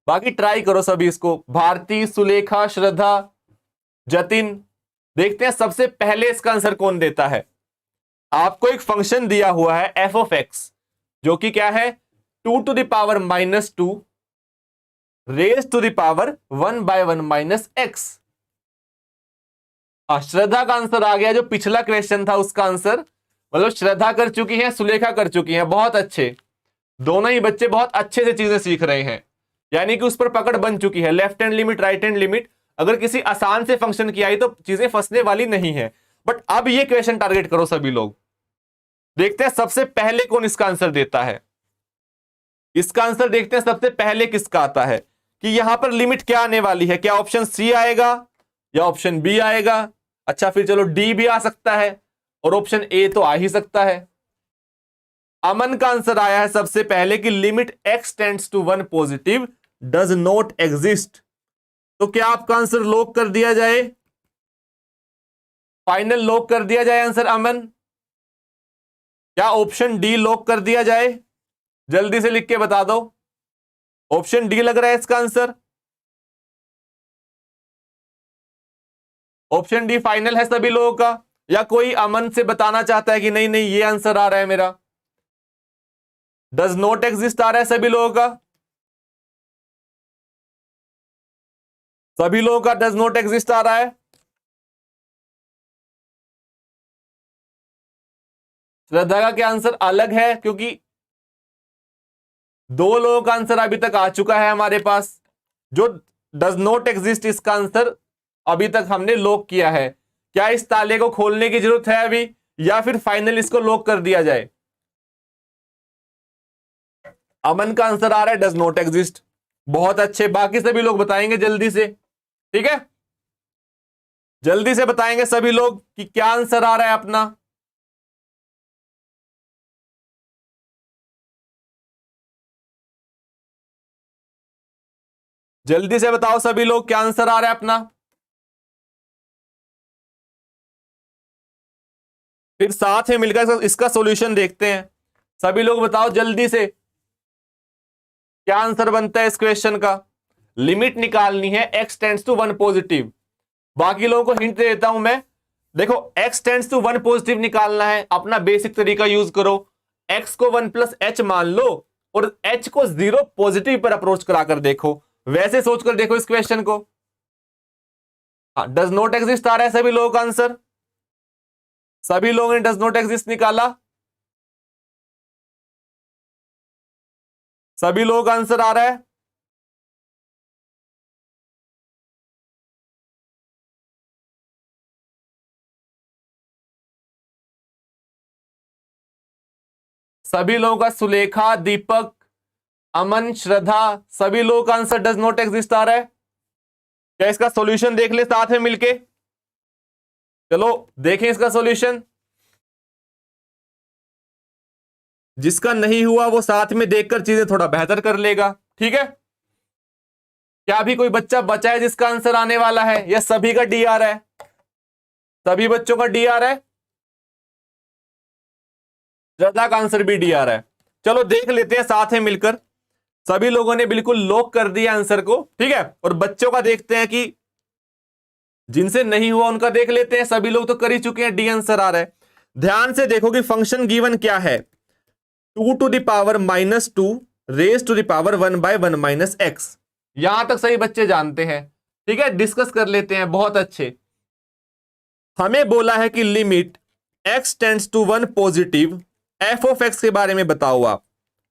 [SPEAKER 1] बाकी ट्राई करो सभी इसको। भारती, सुलेखा, श्रद्धा, जतिन, देखते हैं सबसे पहले इसका आंसर कौन देता है। आपको एक फंक्शन दिया हुआ है एफ ऑफ एक्स, जो कि क्या है 2 to the power minus 2 raise to the power 1 by 1 minus X. Shraddha का आंसर आ गया, जो पिछला क्वेश्चन था उसका आंसर, मतलब श्रद्धा कर चुकी है, सुलेखा कर चुकी है। बहुत अच्छे, दोनों ही बच्चे बहुत अच्छे से चीजें सीख रहे हैं, यानी कि उस पर पकड़ बन चुकी है। Left hand limit, right hand limit, अगर किसी आसान से फंक्शन की आई तो चीजें फंसने वाली नहीं है। बट अब ये क्वेश्चन टारगेट करो सभी लोग। देखते हैं सबसे पहले कौन इसका आंसर देता है। इसका आंसर देखते हैं सबसे पहले किसका आता है कि यहां पर लिमिट क्या आने वाली है। क्या ऑप्शन सी आएगा या ऑप्शन बी आएगा? अच्छा फिर चलो डी भी आ सकता है और ऑप्शन ए तो आ ही सकता है। अमन का आंसर आया है सबसे पहले कि limit x tends to 1 positive does not exist. तो क्या आपका आंसर लॉक कर दिया जाए? फाइनल लॉक कर दिया जाए आंसर अमन? क्या ऑप्शन डी लॉक कर दिया जाए? जल्दी से लिख के बता दो। ऑप्शन डी लग रहा है इसका आंसर। ऑप्शन डी फाइनल है सभी लोगों का, या कोई अमन से बताना चाहता है कि नहीं नहीं ये आंसर आ रहा है मेरा? डज नॉट एग्जिस्ट आ रहा है सभी लोगों का? सभी लोगों का डज नॉट एग्जिस्ट आ रहा है? श्रद्धा का क्या आंसर अलग है? क्योंकि 2 लोगों का आंसर अभी तक आ चुका है हमारे पास। जो डज नॉट एग्जिस्ट इसका आंसर अभी तक हमने लॉक किया है। क्या इस ताले को खोलने की जरूरत है अभी, या फिर फाइनल इसको लॉक कर दिया जाए? अमन का आंसर आ रहा है डज नॉट एग्जिस्ट। बहुत अच्छे, बाकी सभी लोग बताएंगे जल्दी से, ठीक है, जल्दी से बताएंगे सभी लोग कि क्या आंसर आ रहा है अपना। जल्दी से बताओ सभी लोग क्या आंसर आ रहा है अपना। फिर साथ में मिलकर इसका सॉल्यूशन देखते हैं। सभी लोग बताओ जल्दी से क्या आंसर बनता है इस क्वेश्चन का। लिमिट निकालनी है x टेंड्स टू 1 पॉजिटिव। बाकी लोगों को हिंट दे देता हूं मैं। देखो x टेंड्स टू 1 पॉजिटिव निकालना है, अपना बेसिक तरीका यूज करो। x को 1 प्लस एच मान लो और h को 0 पॉजिटिव पर अप्रोच कराकर देखो। वैसे सोचकर देखो इस क्वेश्चन को। डज नॉट एग्जिस्ट आ रहा है सभी लोगों का आंसर। सभी लोगों ने डज नॉट एग्जिस्ट निकाला। सभी लोगों का आंसर आ रहा है। सभी लोगों का, सुलेखा, दीपक, अमन, श्रद्धा, सभी लोगों का आंसर डज नॉट एग्जिस्ट आ रहा है। क्या इसका सॉल्यूशन देख ले साथ में मिलके। चलो देखें इसका सॉल्यूशन। जिसका नहीं हुआ वो साथ में देखकर चीजें थोड़ा बेहतर कर लेगा, ठीक है। क्या अभी कोई बच्चा बचा है जिसका आंसर आने वाला है, या सभी का डी आ रहा है। सभी बच्चों का डी आ रहा है। श्रद्धा का आंसर भी डी आ रहा है। चलो देख लेते हैं साथ में मिलकर। सभी लोगों ने बिल्कुल लॉक कर दिया आंसर को, ठीक है। और बच्चों का देखते हैं कि जिनसे नहीं हुआ उनका देख लेते हैं। सभी लोग तो कर ही चुके हैं, डी आंसर आ रहा है। ध्यान से देखो कि फंक्शन गिवन क्या है, 2 to the power -2 raise to the power 1/1 minus x. यहां तक सही बच्चे जानते हैं, ठीक है। डिस्कस कर लेते हैं, बहुत अच्छे। हमें बोला है कि limit x tends to 1 positive f of x के बारे में बताओ आप,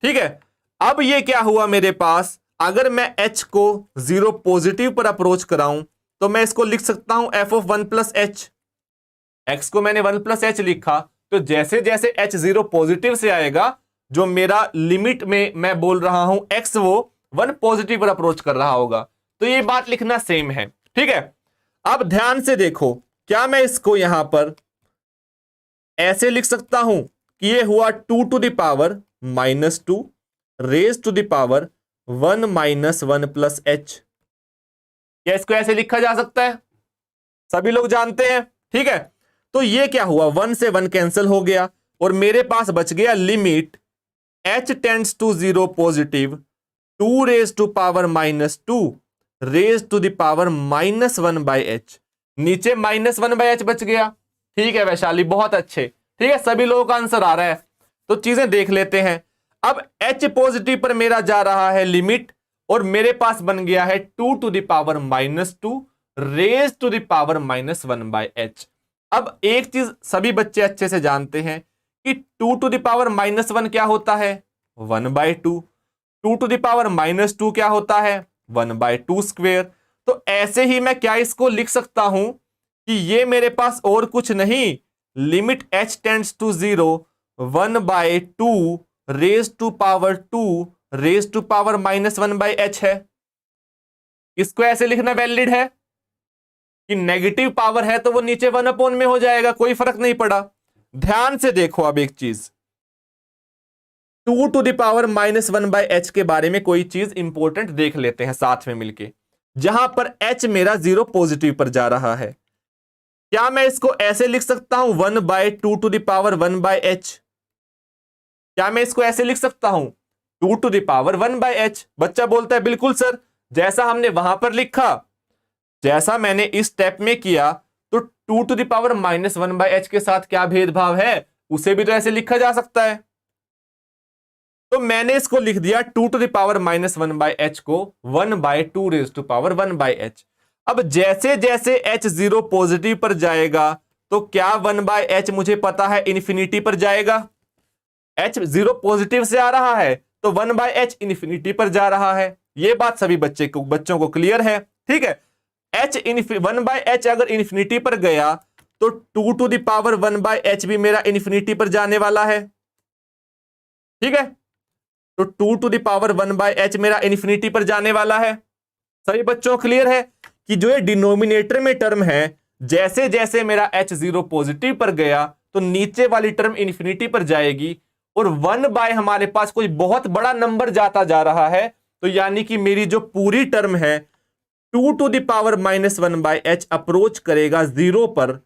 [SPEAKER 1] ठीक है। अब ये क्या हुआ मेरे पास, अगर मैं h को 0 पॉजिटिव पर अप्रोच कराऊं तो मैं इसको लिख सकता हूं f of 1 plus H. x को मैंने 1 प्लस एच लिखा, तो जैसे जैसे h 0 पॉजिटिव से आएगा, जो मेरा लिमिट में मैं बोल रहा हूं x वो 1 पॉजिटिव पर अप्रोच कर रहा होगा। तो ये बात लिखना सेम है, ठीक है। अब ध्यान से देखो, क्या मैं इसको यहां पर ऐसे लिख सकता हूं कि ये हुआ 2 to the power -2 raise to the power 1 minus 1 plus h. क्या इसको ऐसे लिखा जा सकता है, सभी लोग जानते हैं, ठीक है। तो ये क्या हुआ, 1 से 1 कैंसिल हो गया और मेरे पास बच गया limit h tends to 0 positive 2 raise to power -2 raise to the power -1/h। नीचे -1/h बच गया, ठीक है वैशाली, बहुत अच्छे, ठीक है। सभी लोगों का आंसर आ रहा है, तो चीजें देख लेते हैं। अब h पॉजिटिव पर मेरा जा रहा है लिमिट, और मेरे पास बन गया है 2 to the power -2 raise to the power -1/h। अब एक चीज सभी बच्चे अच्छे से जानते हैं कि 2 टू द पावर -1 क्या होता है, 1/2। 2 टू द पावर -2 क्या होता है, 1/2 स्क्वेयर। तो ऐसे ही मैं क्या इसको लिख सकता हूं कि ये मेरे पास और कुछ नहीं, limit h tends to 0 1/2 raise to power 2 raise to power -1/h है। इसको ऐसे लिखना वैलिड है कि नेगेटिव पावर है तो वो नीचे 1 में हो जाएगा, कोई फर्क नहीं पड़ा। ध्यान से देखो अब एक चीज, 2 टू द पावर -1/h के बारे में कोई चीज इंपॉर्टेंट देख लेते हैं साथ में मिलके। जहां पर h मेरा 0 पॉजिटिव पर जा रहा है, क्या मैं इसको ऐसे लिख सकता हूं 1/2 टू द पावर 1/h। क्या मैं इसको ऐसे लिख सकता हूं 2 टू द पावर 1/h। बच्चा बोलता है बिल्कुल सर, जैसा हमने वहां पर लिखा, जैसा मैंने इस स्टेप में किया, तो 2 टू द पावर -1/h के साथ क्या भेदभाव है, उसे भी तो ऐसे लिखा जा सकता है। तो मैंने इसको लिख दिया 2 टू द पावर -1/h को 1/2 रेज टू पावर 1/h। अब जैसे जैसे h 0 पॉजिटिव पर जाएगा, तो क्या 1/h मुझे पता है इन्फिनिटी पर जाएगा। h 0 पॉजिटिव से आ रहा है तो 1/h इन्फिनिटी पर जा रहा है। यह बात सभी बच्चों को क्लियर है, ठीक है। 1/h अगर इन्फिनिटी पर गया तो 2 टू द पावर 1/h भी मेरा इन्फिनिटी पर जाने वाला है, ठीक है। तो 2 टू द पावर 1/h मेरा इन्फिनिटी पर जाने वाला है। सभी बच्चों क्लियर है कि जो ये डिनोमिनेटर में टर्म है, जैसे जैसे मेरा h0 पॉजिटिव पर गया तो नीचे वाली टर्म इन्फिनिटी पर जाएगी, और 1 हमारे पास कोई बहुत बड़ा नंबर जाता जा रहा है, तो यानी कि मेरी जो पूरी टर्म है 2 to the power -1/h approach करेगा 0 पर,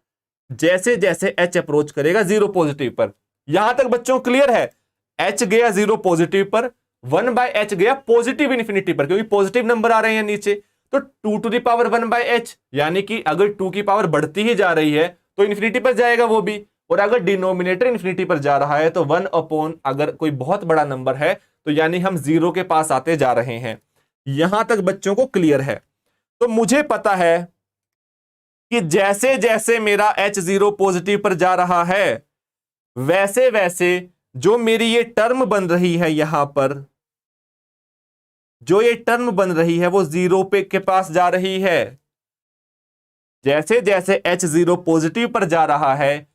[SPEAKER 1] जैसे जैसे h अप्रोच करेगा 0 पॉजिटिव पर। यहां तक बच्चों क्लियर है? h गया 0 पॉजिटिव पर, 1/h गया पॉजिटिव इन्फिनिटी पर, क्योंकि पॉजिटिव नंबर आ रहे हैं नीचे। तो 2 टू द पावर 1/h, यानी कि अगर 2 की पावर बढ़ती ही जा रही है तो इन्फिनिटी पर जाएगा वो भी, और अगर डिनोमिनेटर इन्फिनिटी पर जा रहा है तो 1/, अगर कोई बहुत बड़ा नंबर है तो यानी हम 0 के पास आते जा रहे हैं। यहां तक बच्चों को क्लियर है? तो मुझे पता है कि जैसे जैसे मेरा h0 पॉजिटिव पर जा रहा है, वैसे वैसे जो मेरी ये टर्म बन रही है, यहां पर जो ये टर्म बन रही है वो 0 पे के पास जा रही है। जैसे जैसे h0 पॉजिटिव पर जा रहा है,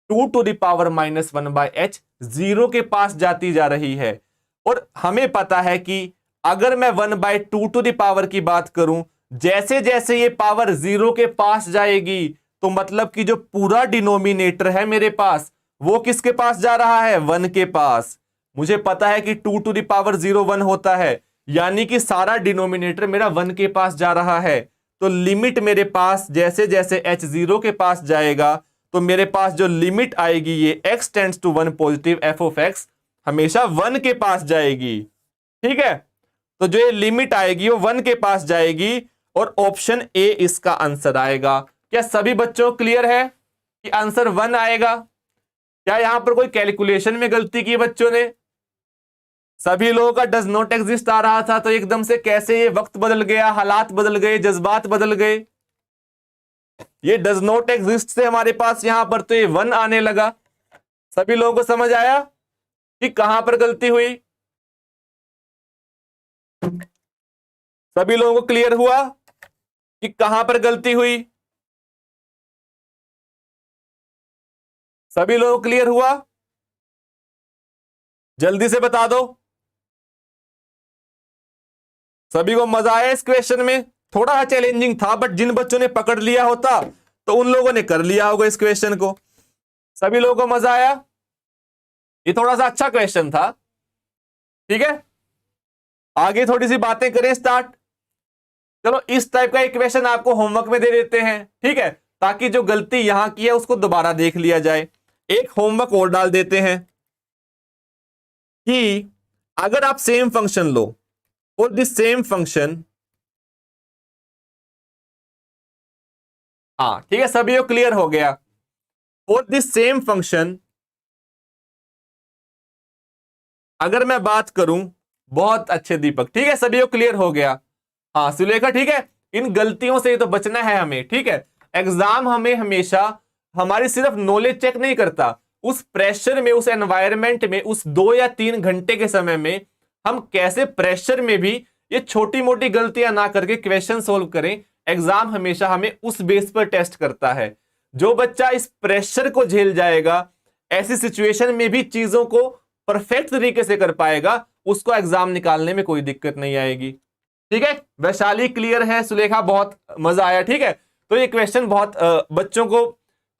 [SPEAKER 1] 2 टू द पावर -1/h 0 के पास जाती जा रही है। और हमें पता है कि अगर मैं 1/2 टू द पावर की बात करूं, जैसे जैसे ये पावर 0 के पास जाएगी, तो मतलब कि जो पूरा डिनोमिनेटर है मेरे पास, वो किसके पास जा रहा है? 1 के पास। मुझे पता है कि 2 टू द पावर 0 1 होता है, यानी कि सारा डिनोमिनेटर मेरा 1 के पास जा रहा है। तो लिमिट मेरे पास जैसे जैसे h0 के पास जाएगा, तो मेरे पास जो लिमिट आएगी ये x tends to 1 positive f of x हमेशा 1 के पास जाएगी। ठीक है, तो जो ये लिमिट आएगी वो 1 के पास जाएगी, और ऑप्शन ए इसका आंसर आएगा। क्या सभी बच्चों क्लियर है कि आंसर 1 आएगा? क्या यहां पर कोई कैलकुलेशन में गलती की बच्चों ने? सभी लोगों का डज नॉट एग्जिस्ट आ रहा था, तो एकदम से कैसे ये वक्त बदल गया, हालात बदल गए, जज्बात बदल गए। ये डज नॉट एग्जिस्ट से हमारे पास यहां पर तो ये 1 आने लगा। सभी लोगों को समझ आया कि कहां पर गलती हुई? सभी लोगों को क्लियर हुआ कि कहां पर गलती हुई? सभी लोगों को क्लियर हुआ? जल्दी से बता दो। सभी को मजा आया इस क्वेश्चन में? थोड़ा सा चैलेंजिंग था, बट जिन बच्चों ने पकड़ लिया होता तो उन लोगों ने कर लिया होगा इस क्वेश्चन को। सभी लोगों को मजा आया? ये थोड़ा सा अच्छा क्वेश्चन था। ठीक है, आगे थोड़ी सी बातें करें स्टार्ट। चलो इस टाइप का एक क्वेश्चन आपको होमवर्क में दे देते हैं, ठीक है, ताकि जो गलती यहां की है उसको दोबारा देख लिया जाए। एक होमवर्क और डाल देते हैं कि अगर आप सेम फंक्शन लो, और दिस सेम फंक्शन, हाँ ठीक है, सभी को क्लियर हो गया। और दिस सेम फंक्शन अगर मैं बात करूं, बहुत अच्छे दीपक, ठीक है, सभी को क्लियर हो गया। हाँ सुलेखा, ठीक है, इन गलतियों से तो बचना है हमें। ठीक है, एग्जाम हमें हमेशा हमारी सिर्फ नॉलेज चेक नहीं करता, उस प्रेशर में, उस एनवायरनमेंट में, उस 2 या 3 घंटे के समय में हम कैसे प्रेशर में भी ये छोटी मोटी गलतियां ना करके क्वेश्चन सोल्व करें। एग्जाम हमेशा हमें उस बेस पर टेस्ट करता है। जो बच्चा इस प्रेशर को झेल जाएगा, ऐसी सिचुएशन में भी चीजों को परफेक्ट तरीके से कर पाएगा, उसको एग्जाम निकालने में कोई दिक्कत नहीं आएगी। ठीक है, वैशाली क्लियर है, सुलेखा बहुत मजा आया। ठीक है, तो ये क्वेश्चन बहुत बच्चों को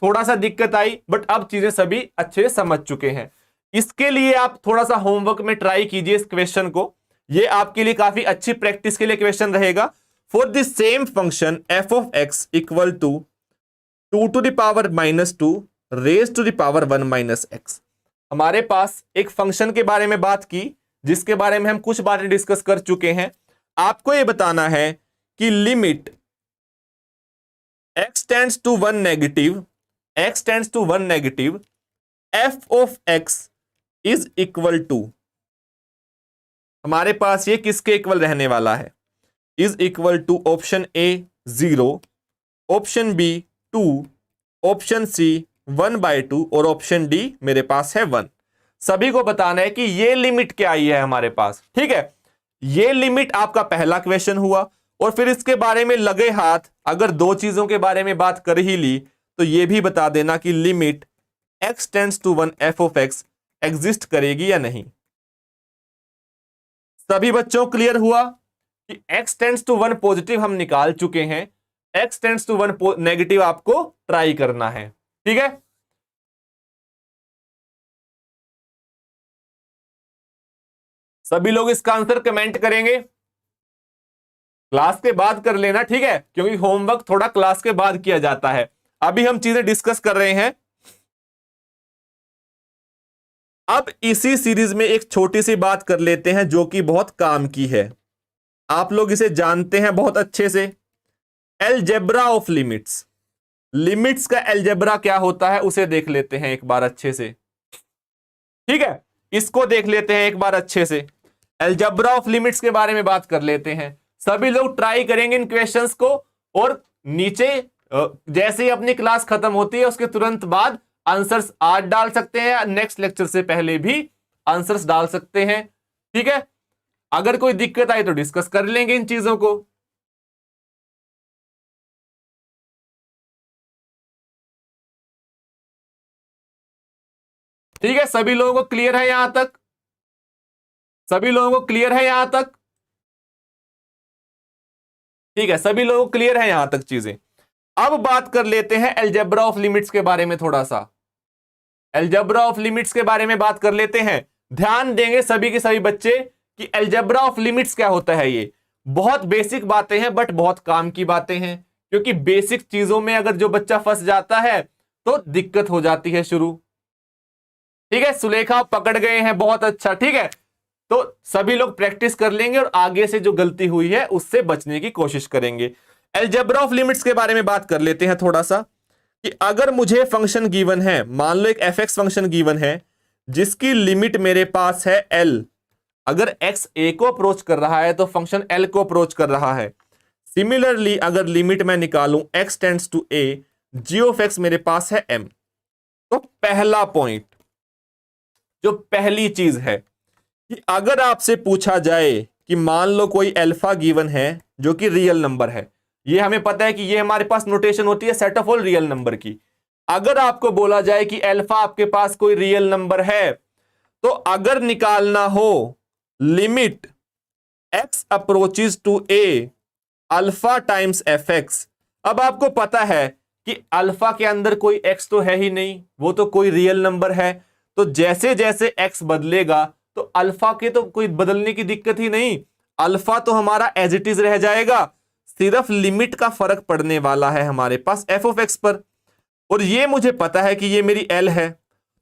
[SPEAKER 1] थोड़ा सा दिक्कत आई, बट अब चीजें सभी अच्छे से समझ चुके हैं। इसके लिए आप थोड़ा सा होमवर्क में ट्राई कीजिए इस क्वेश्चन को, ये आपके लिए काफी अच्छी प्रैक्टिस के लिए क्वेश्चन रहेगा। For the same function f of x equal to 2 to the power -2 raise to the power 1 - x। हमारे पास एक फंक्शन के बारे में बात की, जिसके बारे में हम कुछ बातें डिस्कस कर चुके हैं। आपको यह बताना है कि limit x tends to 1 negative, x tends to 1 negative, f of x is equal to, हमारे पास ये किसके इक्वल रहने वाला है? Is equal to option A 0, option B 2, option C 1/2 और ऑप्शन डी मेरे पास है 1। सभी को बताना है कि ये लिमिट क्या आई है हमारे पास। ठीक है, ये लिमिट आपका पहला क्वेश्चन हुआ, और फिर इसके बारे में लगे हाथ अगर 2 चीजों के बारे में बात कर ही ली, तो ये भी बता देना कि limit x tends to 1 f of x exist करेगी या नहीं। सभी बच्चों क्लियर हुआ कि x टेंड्स टू 1 पॉजिटिव हम निकाल चुके हैं, x टेंड्स टू 1 नेगेटिव आपको ट्राई करना है। ठीक है, सभी लोग इसका आंसर कमेंट करेंगे। क्लास के बाद कर लेना, ठीक है, क्योंकि होमवर्क थोड़ा क्लास के बाद किया जाता है। अभी हम चीजें डिस्कस कर रहे हैं। अब इसी सीरीज में एक छोटी सी बात कर लेते हैं जो कि बहुत काम की है, आप लोग इसे जानते हैं बहुत अच्छे से। अलजेब्रा ऑफ लिमिट्स, लिमिट्स का अलजेब्रा क्या होता है उसे देख लेते हैं एक बार अच्छे से। ठीक है, इसको देख लेते हैं एक बार अच्छे से। अलजेब्रा ऑफ लिमिट्स के बारे में बात कर लेते हैं। सभी लोग ट्राई करेंगे इन क्वेश्चंस को, और नीचे जैसे ही अपनी क्लास खत्म होती है उसके तुरंत बाद आंसर्स आज डाल सकते हैं, नेक्स्ट लेक्चर से पहले भी आंसर्स डाल सकते हैं। ठीक है, अगर कोई दिक्कत आई तो डिस्कस कर लेंगे इन चीजों को। ठीक है, सभी लोगों को क्लियर है यहां तक? सभी लोगों को क्लियर है यहां तक? ठीक है, सभी लोगों को क्लियर है यहां तक चीजें। अब बात कर लेते हैं अलजेब्रा ऑफ लिमिट्स के बारे में थोड़ा सा। अलजेब्रा ऑफ लिमिट्स के बारे में बात कर लेते हैं। ध्यान देंगे सभी के सभी बच्चे कि अलजेब्रा ऑफ लिमिट्स क्या होता है। ये बहुत बेसिक बातें हैं बट बहुत काम की बातें हैं, क्योंकि बेसिक चीजों में अगर जो बच्चा फंस जाता है तो दिक्कत हो जाती है शुरू। ठीक है, सुलेखा पकड़ गए हैं, बहुत अच्छा। ठीक है, तो सभी लोग प्रैक्टिस कर लेंगे और आगे से जो गलती हुई है उससे बचने की कोशिश करेंगे। अलजेब्रा ऑफ लिमिट्स के बारे में बात कर लेते हैं थोड़ा सा, कि अगर मुझे फंक्शन गिवन है, मान लो एक fx फंक्शन गिवन है जिसकी लिमिट मेरे पास है l, अगर x a को अप्रोच कर रहा है तो फंक्शन l को अप्रोच कर रहा है। सिमिलरली अगर लिमिट मैं निकालूं x tends to a, g of x मेरे पास है m। तो पहला पॉइंट, जो पहली चीज है कि अगर आपसे पूछा जाए कि मान लो कोई अल्फा गिवन है जो कि रियल नंबर है, ये हमें पता है कि ये हमारे पास नोटेशन होती है set of all real number की। अगर आपको बोला जाए कि अल्फा आपके पास कोई रियल नंबर है, तो अगर निकालना हो limit x approaches to a alpha times fx, अब आपको पता है कि अल्फा के अंदर कोई x तो है ही नहीं, वो तो कोई रियल नंबर है। तो जैसे जैसे x बदलेगा तो अल्फा के तो कोई बदलने की दिक्कत ही नहीं, अल्फा तो हमारा एज इट इज रह जाएगा। सिर्फ लिमिट का फर्क पड़ने वाला है हमारे पास f ऑफ x पर, और ये मुझे पता है कि ये मेरी l है।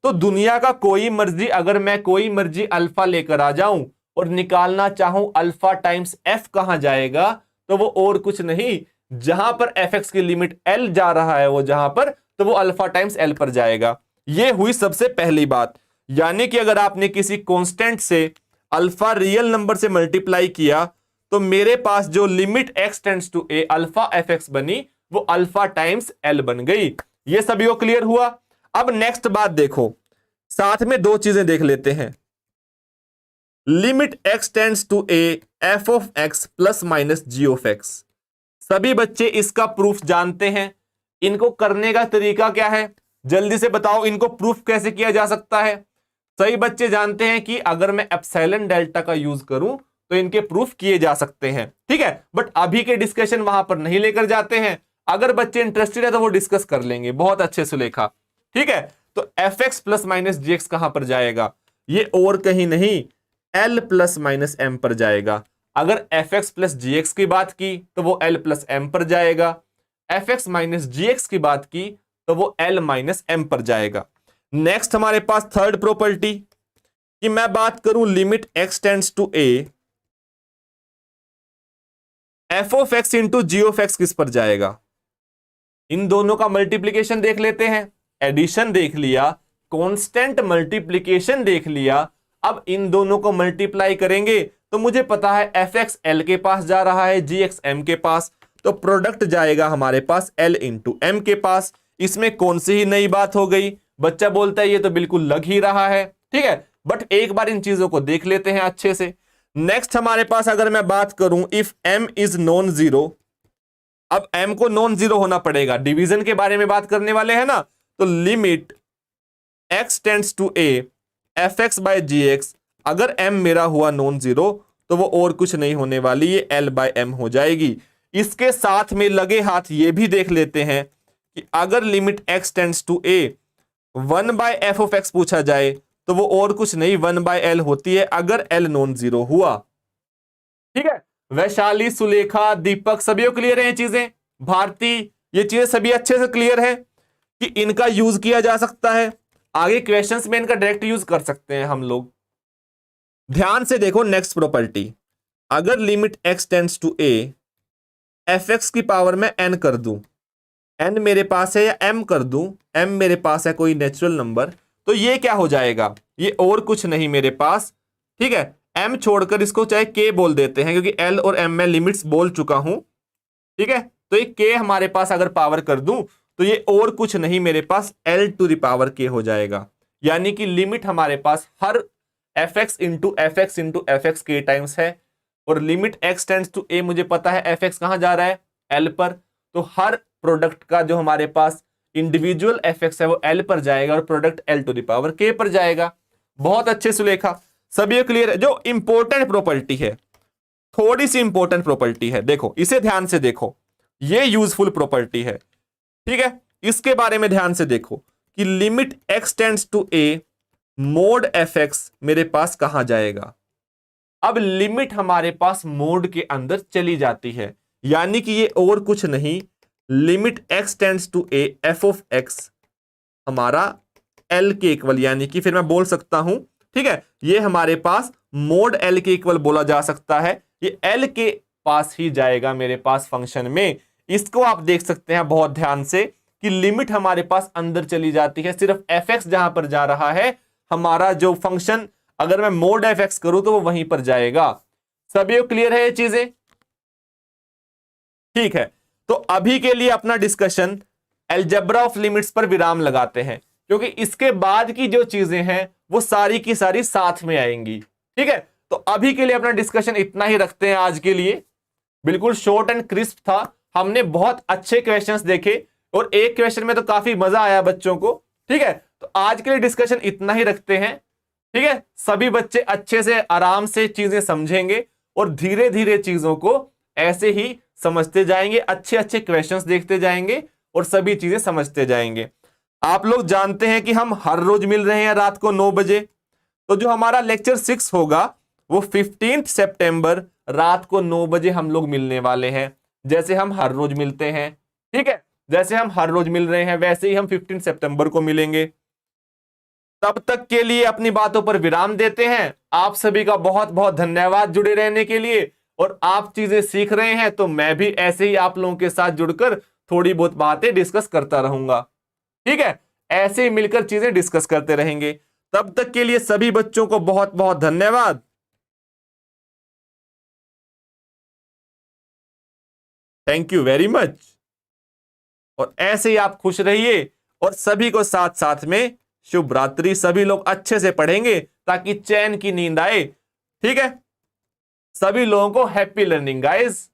[SPEAKER 1] तो दुनिया का कोई मर्जी, अगर मैं कोई मर्जी अल्फा लेकर आ जाऊं और निकालना चाहूं अल्फा टाइम्स f कहां जाएगा, तो वो और कुछ नहीं, जहां पर fx की लिमिट l जा रहा है वो जहां पर, तो वो अल्फा टाइम्स l पर जाएगा। ये हुई सबसे पहली बात। यानी कि अगर आपने किसी कांस्टेंट से अल्फा रियल नंबर से मल्टीप्लाई किया तो मेरे पास जो limit x tends to a alpha fx बनी वो अल्फा टाइम्स l बन गई। ये सभी को क्लियर हुआ? अब नेक्स्ट बात देखो, साथ में दो चीजें देख लेते हैं। Limit x tends to a f of x plus minus g of x, सभी बच्चे इसका प्रूफ जानते हैं। इनको करने का तरीका क्या है, जल्दी से बताओ, इनको प्रूफ कैसे किया जा सकता है? सही बच्चे जानते हैं कि अगर मैं एप्सिलॉन डेल्टा का यूज करूं तो इनके प्रूफ किए जा सकते हैं। ठीक है, बट अभी के डिस्कशन वहां पर नहीं लेकर जाते हैं। अगर बच्चे इंटरेस्टेड है तो वो डिस्कस कर लेंगे, बहुत अच्छे सुलेखा। ठीक है, तो एफ एक्स प्लस माइनस जी एक्स कहां पर जाएगा, ये और कहीं नहीं, एल प्लस माइनस एम पर जाएगा। अगर एफ एक्स प्लस जी एक्स की बात की तो वो एल प्लस एम पर जाएगा, एफ एक्स माइनस जी एक्स की बात की तो वो एल माइनस एम पर जाएगा। नेक्स्ट हमारे पास थर्ड प्रॉपर्टी कि मैं बात करूं limit x tends to a, f of x into g of x किस पर जाएगा? इन दोनों का मल्टीप्लीकेशन देख लेते हैं। एडिशन देख लिया, कांस्टेंट मल्टीप्लीकेशन देख लिया, अब इन दोनों को मल्टीप्लाई करेंगे तो मुझे पता है एफ एक्स एल के पास जा रहा है, जी एक्स एम के पास, तो प्रोडक्ट जाएगा हमारे पास एल इंटू एम के पास। इसमें कौन सी ही नई बात हो गई? बच्चा बोलता है ये तो बिल्कुल लग ही रहा है। ठीक है, बट एक बार इन चीजों को देख लेते हैं अच्छे से। नेक्स्ट हमारे पास अगर मैं बात करूं if m is non zero, अब m को नॉन जीरो होना पड़ेगा, डिवीजन के बारे में बात करने वाले हैं ना, तो limit x tends to a F x by g x, अगर m मेरा हुआ नॉन जीरो तो वो और कुछ नहीं होने वाली, ये L/m हो जाएगी। इसके साथ में लगे हाथ ये भी देख लेते हैं कि अगर limit x tends to a 1/f(x) पूछा जाए तो वो और कुछ नहीं 1/L होती है अगर L नॉन जीरो हुआ। ठीक है, वैशाली, सुलेखा, दीपक सभी को क्लियर है ये चीजें? भारती, ये चीजें सभी अच्छे से क्लियर है कि इनका यूज किया जा सकता है, आगे क्वेश्चंस में इनका डायरेक्ट यूज कर सकते हैं हम लोग। ध्यान से देखो नेक्स्ट प्रॉपर्टी, अगर limit x tends to a f(x) की पावर में n कर दूं, n मेरे पास है, या m कर दूं, m मेरे पास है कोई नेचुरल नंबर, तो ये क्या हो जाएगा, ये और कुछ नहीं मेरे पास। ठीक है, m छोड़कर इसको चाहे k बोल देते हैं क्योंकि l और m में लिमिट्स बोल चुका हूं। ठीक है, तो ये k हमारे पास अगर पावर कर दूं तो ये और कुछ नहीं मेरे पास l to the power k हो जाएगा। यानी कि लिमिट हमारे पास हर f(x) into f(x) into f(x) k times है, और limit x tends to a मुझे पता है f(x) कहां जा रहा है, l पर, तो हर प्रोडक्ट का जो हमारे पास इंडिविजुअल f(x) है वो l पर जाएगा और product l to the power k पर जाएगा। बहुत अच्छे सुलेखा, सभी क्लियर है। जो इंपॉर्टेंट प्रॉपर्टी है, थोड़ी सी इंपॉर्टेंट प्रॉपर्टी है, देखो इसे ध्यान से देखो, ये यूजफुल प्रॉपर्टी है। ठीक है, इसके बारे में ध्यान से देखो कि limit x tends to a mod f(x) मेरे पास कहां जाएगा। अब लिमिट हमारे पास मोड के अंदर चली जाती है, यानी कि ये और कुछ नहीं, limit x tends to a f(x) हमारा l के इक्वल, यानी कि फिर मैं बोल सकता हूं, ठीक है, ये हमारे पास मोड l के इक्वल बोला जा सकता है, ये l के पास ही जाएगा मेरे पास फंक्शन में। इसको आप देख सकते हैं बहुत ध्यान से कि लिमिट हमारे पास अंदर चली जाती है, सिर्फ f(x) जहां पर जा रहा है, हमारा जो फंक्शन अगर मैं मोड f(x) करूं तो वो वहीं पर जाएगा। सभी को क्लियर है ये चीजें? ठीक है, तो अभी के लिए अपना डिस्कशन अलजेब्रा ऑफ लिमिट्स पर विराम लगाते हैं, क्योंकि इसके बाद की जो चीजें हैं वो सारी की सारी साथ में आएंगी। ठीक है, तो अभी के लिए अपना डिस्कशन इतना ही रखते हैं आज के लिए। बिल्कुल शॉर्ट एंड क्रिस्प था, हमने बहुत अच्छे क्वेश्चंस देखे और एक क्वेश्चन में तो काफी मजा आया बच्चों को। ठीक है, तो आज के लिए डिस्कशन इतना ही रखते हैं। ठीक है, सभी बच्चे अच्छे से आराम से चीजें समझेंगे और धीरे धीरे चीजों को ऐसे ही समझते जाएंगे, अच्छे अच्छे क्वेश्चंस देखते जाएंगे और सभी चीजें समझते जाएंगे। आप लोग जानते हैं कि हम हर रोज मिल रहे हैं रात को 9 बजे, तो जो हमारा लेक्चर 6 होगा वो 15 सितंबर रात को 9 बजे हम लोग मिलने वाले हैं, जैसे हम हर रोज मिलते हैं। ठीक है, जैसे हम हर रोज मिल रहे हैं वैसे ही हम 15 सितंबर को मिलेंगे। तब तक के लिए अपनी बातों पर विराम देते हैं। आप सभी का बहुत बहुत धन्यवाद जुड़े रहने के लिए, और आप चीजें सीख रहे हैं तो मैं भी ऐसे ही आप लोगों के साथ जुड़कर थोड़ी बहुत बातें डिस्कस करता रहूंगा। ठीक है, ऐसे ही मिलकर चीजें डिस्कस करते रहेंगे। तब तक के लिए सभी बच्चों को बहुत बहुत धन्यवाद। Thank you very much. और ऐसे ही आप खुश रहिए, और सभी को साथ साथ में शुभ रात्रि। सभी लोग अच्छे से पढ़ेंगे ताकि चैन की नींद आए। ठीक है, सभी लोगों को हैप्पी लर्निंग गाइस।